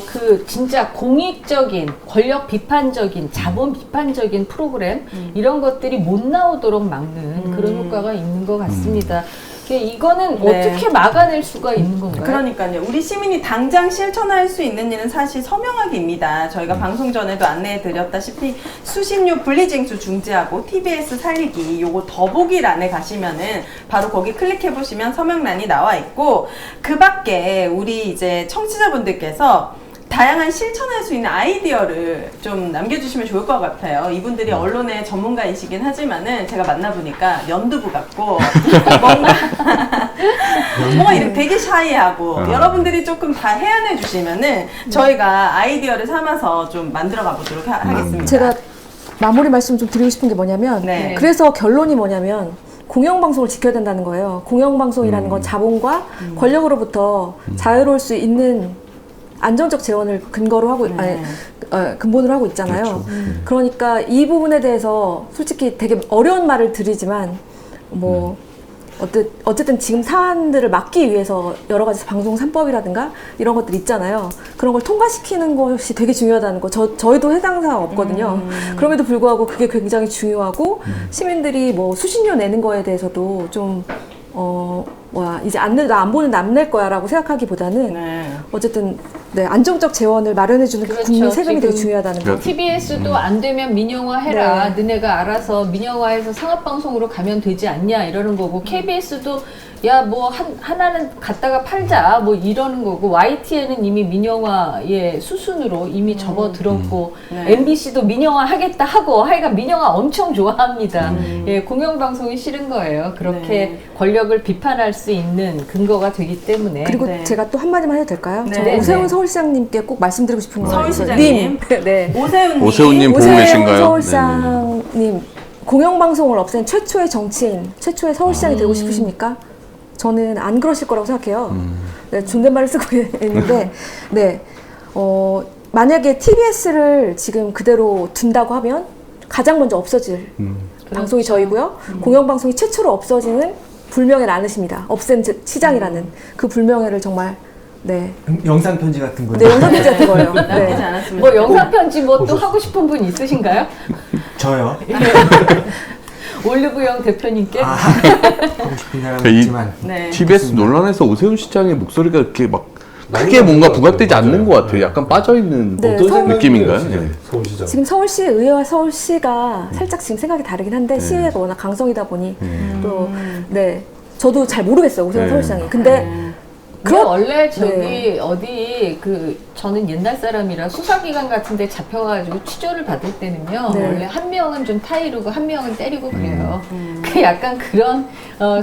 그 진짜 공익적인, 권력 비판적인, 자본 비판적인 프로그램 이런 것들이 못 나오도록 막는 그런 효과가 있는 것 같습니다. 이거는 네. 어떻게 막아낼 수가 있는 건가요? 그러니까요. 우리 시민이 당장 실천할 수 있는 일은 사실 서명하기입니다. 저희가 방송 전에도 안내해드렸다시피 수신료 분리징수 중지하고 TBS 살리기 요거 더보기란에 가시면은 바로 거기 클릭해보시면 서명란이 나와 있고 그 밖에 우리 이제 청취자분들께서 다양한 실천할 수 있는 아이디어를 좀 남겨주시면 좋을 것 같아요. 이분들이 언론의 전문가이시긴 하지만은 제가 만나보니까 연두부 같고 뭔가 이렇게 되게 샤이하고 여러분들이 조금 다 해안해 주시면은 저희가 아이디어를 삼아서 좀 만들어 가보도록 하겠습니다. 제가 마무리 말씀 좀 드리고 싶은 게 뭐냐면 네. 그래서 결론이 뭐냐면 공영방송을 지켜야 된다는 거예요. 공영방송이라는 건 자본과 권력으로부터 자유로울 수 있는 안정적 재원을 근거로 하고 근본으로 하고 있잖아요. 그렇죠. 그러니까 이 부분에 대해서 솔직히 되게 어려운 말을 드리지만 뭐 어쨌든 지금 사안들을 막기 위해서 여러 가지 방송 3법이라든가 이런 것들 있잖아요. 그런 걸 통과시키는 것이 되게 중요하다는 거. 저희도 해당 사항 없거든요. 그럼에도 불구하고 그게 굉장히 중요하고 시민들이 뭐 수신료 내는 거에 대해서도 좀 이제 나 안 보는 남 낼 거야 라고 생각하기보다는 네. 어쨌든 네, 안정적 재원을 마련해주는 그렇죠. 국민 세금이 되게 지금 중요하다는 거. TBS도 안 되면 민영화해라. 네. 너네가 알아서 민영화해서 상업방송으로 가면 되지 않냐 이러는 거고 KBS도 야 뭐 하나는 갖다가 팔자 뭐 이러는 거고 YTN은 이미 민영화의 수순으로 이미 접어들었고 네. MBC도 민영화 하겠다 하고 하여간 민영화 엄청 좋아합니다. 예, 공영방송이 싫은 거예요. 그렇게 네. 권력을 비판할 수 있는 근거가 되기 때문에 그리고 네. 제가 또 한마디만 해도 될까요? 네. 저 네. 오세훈 네. 서울시장님께 꼭 말씀드리고 싶은 거예요. 서울시장님. 네. 오세훈님 보고 계신가요? 서울시장님 공영방송을 없앤 최초의 정치인, 최초의 서울시장이 되고 싶으십니까? 저는 안 그러실 거라고 생각해요. 네, 존댓말을 쓰고 있는데, 네, 만약에 TBS를 지금 그대로 둔다고 하면 가장 먼저 없어질 방송이 저희고요. 공영방송이 최초로 없어지는 불명예 나누십니다. 없앤 시장이라는 그 불명예를 정말 네. 영상 편지 같은 거. 네, 영상 편지 같은 거예요. 남기지 네. 않았으면 뭐 영상 편지 뭐 또 하고 싶은 분 있으신가요? 저요. 올리브영 대표님께 하고 싶은 사람은 이- 있지만 네. TBS 논란에서 오세훈 시장의 목소리가 이렇게 막 크게 뭔가 부각되지 않는 것 같아요. 약간 빠져있는 네, 어떤 생각이 느낌인가요? 드세요? 네. 서울시장. 지금 서울시 의회와 서울시가 살짝 지금 생각이 다르긴 한데 시의회가 워낙 강성이다 보니 또 네 저도 잘 모르겠어요 오세훈 네. 서울시장이. 근데 근데 원래 저기 어디 저는 옛날 사람이라 수사기관 같은데 잡혀가지고 취조를 받을 때는요. 네. 원래 한 명은 좀 타이르고 한 명은 때리고 그래요. 그 약간 그런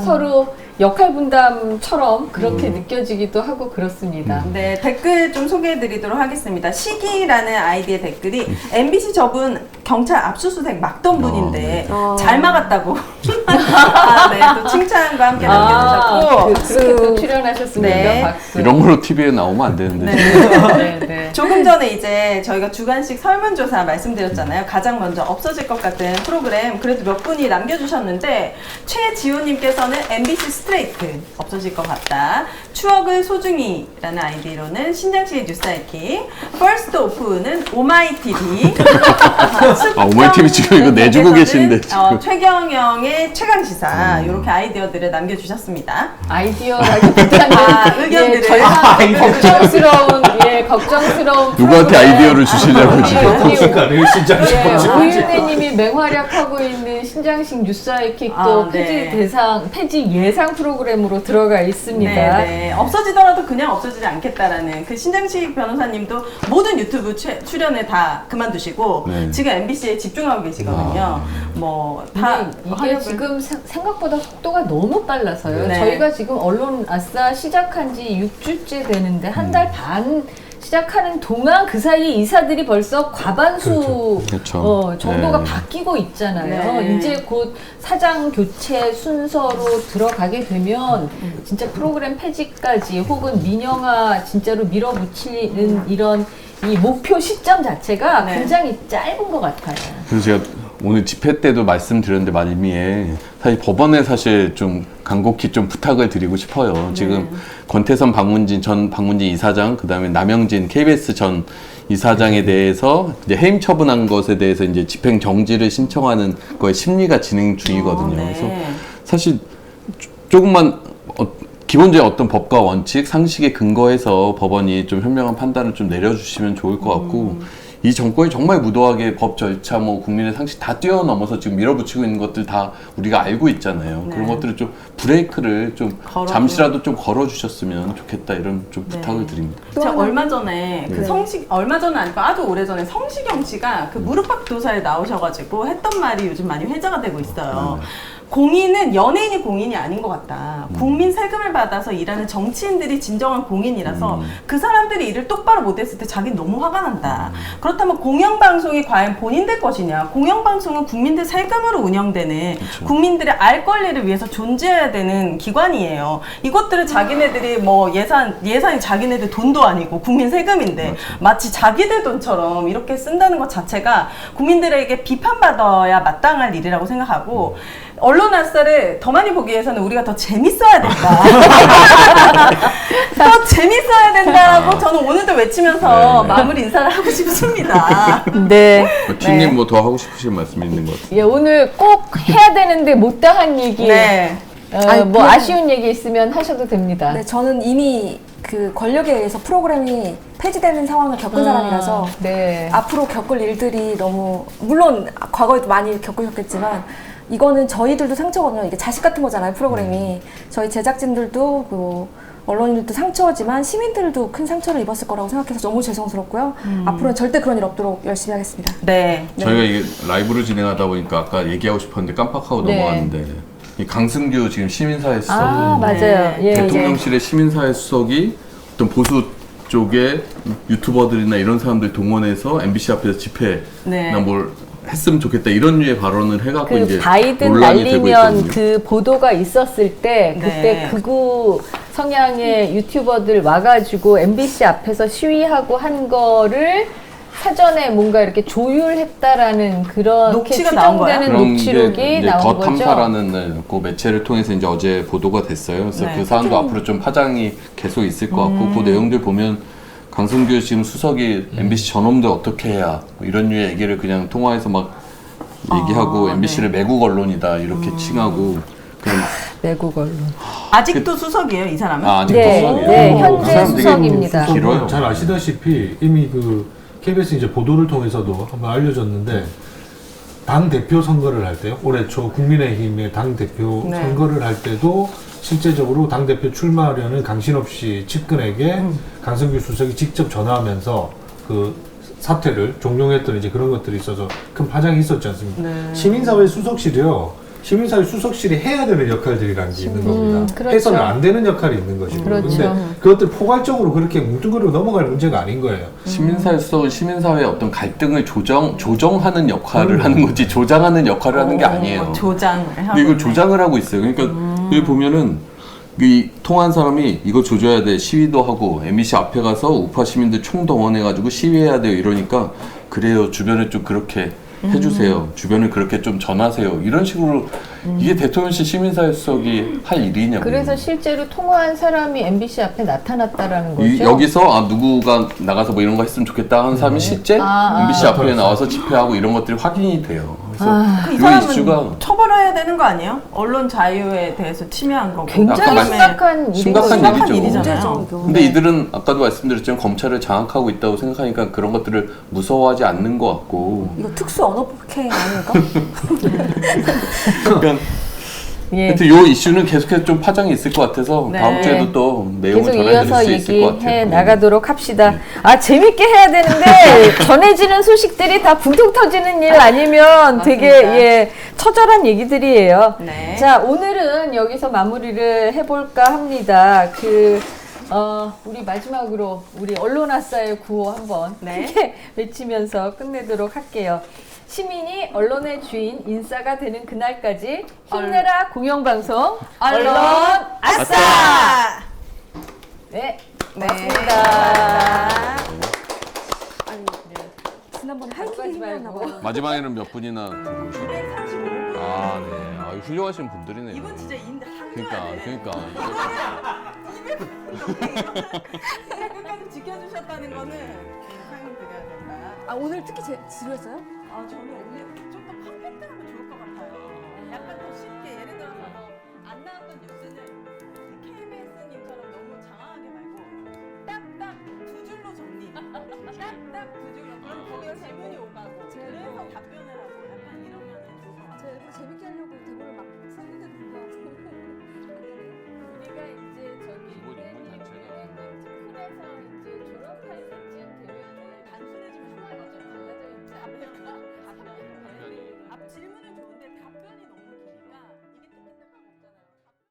서로 역할 분담처럼 그렇게 느껴지기도 하고 그렇습니다. 네, 댓글 좀 소개해드리도록 하겠습니다. 시기라는 아이디의 댓글이 MBC 저분 경찰 압수수색 막던 분인데 잘 막았다고. 네, 또 칭찬과 함께 남겨주셨고. 그렇게 또 출연하셨습니다. 네. 박수. 이런 걸로 TV에 나오면 안 되는데. 네, 네. 조금 전에 이제 저희가 주간식 설문조사 말씀드렸잖아요. 가장 먼저 없어질 것 같은 프로그램 그래도 몇 분이 남겨주셨는데 최지호님께서는 MBC 스트레이트 없어질 것 같다. 추억을 소중히라는 아이디로는 신장식의 뉴스아이키, 퍼스트 오프는 오마이TV, 오마이TV 지금 이거 내주고 계신데 지금. 최경영의 최강시사 이렇게 아이디어들을 남겨주셨습니다. 아이디어라기보다는 의견들을. 걱정스러운 누구한테 아이디어를 주시려고 지금. 그러니까 신장식 오윤혜님이 맹활약하고 있는 신장식 뉴스아이킥도 폐지 예상 프로그램으로 들어가 있습니다. 네. 없어지더라도 그냥 없어지지 않겠다라는 그 신장식 변호사님도 모든 유튜브 출연을 다 그만두시고 네. 지금 MBC에 집중하고 계시거든요. 이게 지금 생각보다 속도가 너무 빨라서요. 네. 저희가 지금 언론 아싸 시작한 지 6주째 되는데 한 달 반 시작하는 동안 그 사이에 이사들이 벌써 과반수 그렇죠. 정도가 네. 바뀌고 있잖아요. 네. 이제 곧 사장 교체 순서로 들어가게 되면 진짜 프로그램 폐지까지 혹은 민영화 진짜로 밀어붙이는 이런 이 목표 시점 자체가 네. 굉장히 짧은 것 같아요. 그래서 제가 오늘 집회 때도 말씀드렸는데 말미에 사실 법원에 사실 좀 간곡히 좀 부탁을 드리고 싶어요. 지금 권태선 전 방문진 이사장, 그다음에 남영진 KBS 전 이사장에 대해서 이제 해임 처분한 것에 대해서 이제 집행 정지를 신청하는 거에 심리가 진행 중이거든요. 네. 그래서 사실 조금만 기본적인 어떤 법과 원칙, 상식에 근거해서 법원이 좀 현명한 판단을 좀 내려주시면 좋을 것 같고 이 정권이 정말 무도하게 법 절차, 국민의 상식 다 뛰어넘어서 지금 밀어붙이고 있는 것들 다 우리가 알고 있잖아요. 네. 그런 것들을 좀 브레이크를 좀 잠시라도 좀 걸어주셨으면 좋겠다 이런 좀 부탁을 드립니다. 제가 얼마 전에 얼마 전은 아니고 아주 오래 전에 성시경 씨가 그 무릎팍도사에 나오셔가지고 했던 말이 요즘 많이 회자가 되고 있어요. 공인은 연예인이 공인이 아닌 것 같다. 국민 세금을 받아서 일하는 정치인들이 진정한 공인이라서 그 사람들이 일을 똑바로 못했을 때 자기는 너무 화가 난다. 그렇다면 공영방송이 과연 본인들 것이냐. 공영방송은 국민들 세금으로 운영되는 그렇죠. 국민들의 알 권리를 위해서 존재해야 되는 기관이에요. 이것들을 자기네들이 예산이 자기네들 돈도 아니고 국민 세금인데 마치 자기들 돈처럼 이렇게 쓴다는 것 자체가 국민들에게 비판받아야 마땅할 일이라고 생각하고 언론 아싸를 더 많이 보기 위해서는 우리가 더 재밌어야 된다. 더 재밌어야 된다고 저는 오늘도 외치면서 마무리 인사를 하고 싶습니다. 네. 팀님 뭐 더 하고 싶으신 말씀이 있는 것 같아요. 예, 오늘 꼭 해야 되는데 못다한 얘기, 네. 아쉬운 얘기 있으면 하셔도 됩니다. 네, 저는 이미 그 권력에 의해서 프로그램이 폐지되는 상황을 겪은 사람이라서 네. 앞으로 겪을 일들이 너무 물론 과거에도 많이 겪으셨겠지만 이거는 저희들도 상처거든요. 이게 자식 같은 거잖아요, 프로그램이. 저희 제작진들도 언론인들도 상처지만 시민들도 큰 상처를 입었을 거라고 생각해서 너무 죄송스럽고요. 앞으로는 절대 그런 일 없도록 열심히 하겠습니다. 네. 저희가 이게 라이브로 진행하다 보니까 아까 얘기하고 싶었는데 깜빡하고 네. 넘어갔는데 이 강승규 지금 시민사회 수석 맞아요. 예, 대통령실의 시민사회 수석이 어떤 보수 쪽에 유튜버들이나 이런 사람들 동원해서 MBC 앞에서 집회나 뭘 했으면 좋겠다 이런 류의 발언을 해갖고 그 이제 바이든 논란이 되고 날리면 있거든요. 그 보도가 있었을 때 그때 극우 성향의 유튜버들 와가지고 MBC 앞에서 시위하고 한 거를 사전에 뭔가 이렇게 조율했다라는 그런 녹취가 나온 거야? 추정되는 그런 녹취록이 게 이제 나온 더 거죠. 탐사라는 그 매체를 통해서 이제 어제 보도가 됐어요. 그래서 그 사안도 앞으로 좀 파장이 계속 있을 것 같고 그 내용들 보면 강승규 지금 수석이 MBC 전원들 어떻게 해야 뭐 이런 류의 얘기를 그냥 통화해서 막 얘기하고 MBC를 매국 언론이다 이렇게 칭하고 그냥 외국 언론. 아직도 수석이에요, 이 사람은? 아직도 네, 수석이에요. 네, 그 현재 사람 되게 수석입니다. 길어요. 잘 아시다시피 이미 그 KBS 이제 보도를 통해서도 한번 알려졌는데 당 대표 선거를 할 때요. 올해 초 국민의힘의 당 대표 선거를 할 때도 실제적으로 당대표 출마하려는 강신업 씨 측근에게 강성규 수석이 직접 전화하면서 그 사퇴를 종용했던 이제 그런 것들이 있어서 큰 파장이 있었지 않습니까? 네. 시민사회 수석실이요. 시민사회 수석실이 해야 되는 역할들이라는 게 있는 겁니다. 그렇죠. 해서는 안 되는 역할이 있는 것이고. 그렇죠. 근데 그것들 포괄적으로 그렇게 뭉뚱그리고 넘어갈 문제가 아닌 거예요. 시민사회 수석은 시민사회의 어떤 갈등을 조정하는 역할을 하는 거지 조장하는 역할을 하는 게 아니에요. 조장을 하고. 근데 이걸 조장을 하고 있어요. 그러니까 여기 보면은 이 통화한 사람이 이거 조져야 돼 시위도 하고 MBC 앞에 가서 우파 시민들 총동원해가지고 시위해야 돼요 이러니까 그래요 주변에 좀 그렇게 해주세요. 주변을 그렇게 좀 전하세요. 이런 식으로 이게 대통령실 시민사회 수석이 할 일이냐고. 그래서 실제로 통화한 사람이 MBC 앞에 나타났다라는 거죠. 여기서 누구가 나가서 뭐 이런 거 했으면 좋겠다 하는 사람이 실제 MBC 앞에 나와서 집회하고 이런 것들이 확인이 돼요. 그래서 이 이 사람은 이슈가 처벌해야 되는 거 아니에요? 언론 자유에 대해서 침해한 거고. 굉장히 약간 심각한 심각한 일이죠. 일이죠. 일이잖아요. 근데 이들은 아까도 말씀드렸지만 검찰을 장악하고 있다고 생각하니까 그런 것들을 무서워하지 않는 것 같고. 이거 특수 언어 폭행 아닐까? 그러니까 예. 하여튼 이 이슈는 계속해서 좀 파장이 있을 것 같아서 네. 다음 주에도 또 내용을 계속 전해드릴 이어서 수 있을 것 같아요. 얘기해 나가도록 합시다. 아 재밌게 해야 되는데 전해지는 소식들이 다 붕퉁 터지는 일 아니면 되게 예 처절한 얘기들이에요. 네. 자 오늘은 여기서 마무리를 해볼까 합니다. 우리 마지막으로 우리 언론아싸의 구호 한번 크게 외치면서 끝내도록 할게요. 시민이 언론의 주인, 인싸가 되는 그날까지 힘내라 공영방송 언론 아싸! 네, 고맙습니다. 아니, 지난번에 하이킹 하지 했나 말고. 봐요. 마지막에는 몇 분이나 들어오셨나요? 235분. 아, 네. 아, 훌륭하신 분들이네요. 이분 진짜 한겨야 그러니까. 끝까지 지켜주셨다는 거는 상금 드려야 된다. 아 오늘 특히 지루했어요? 아 저는 오늘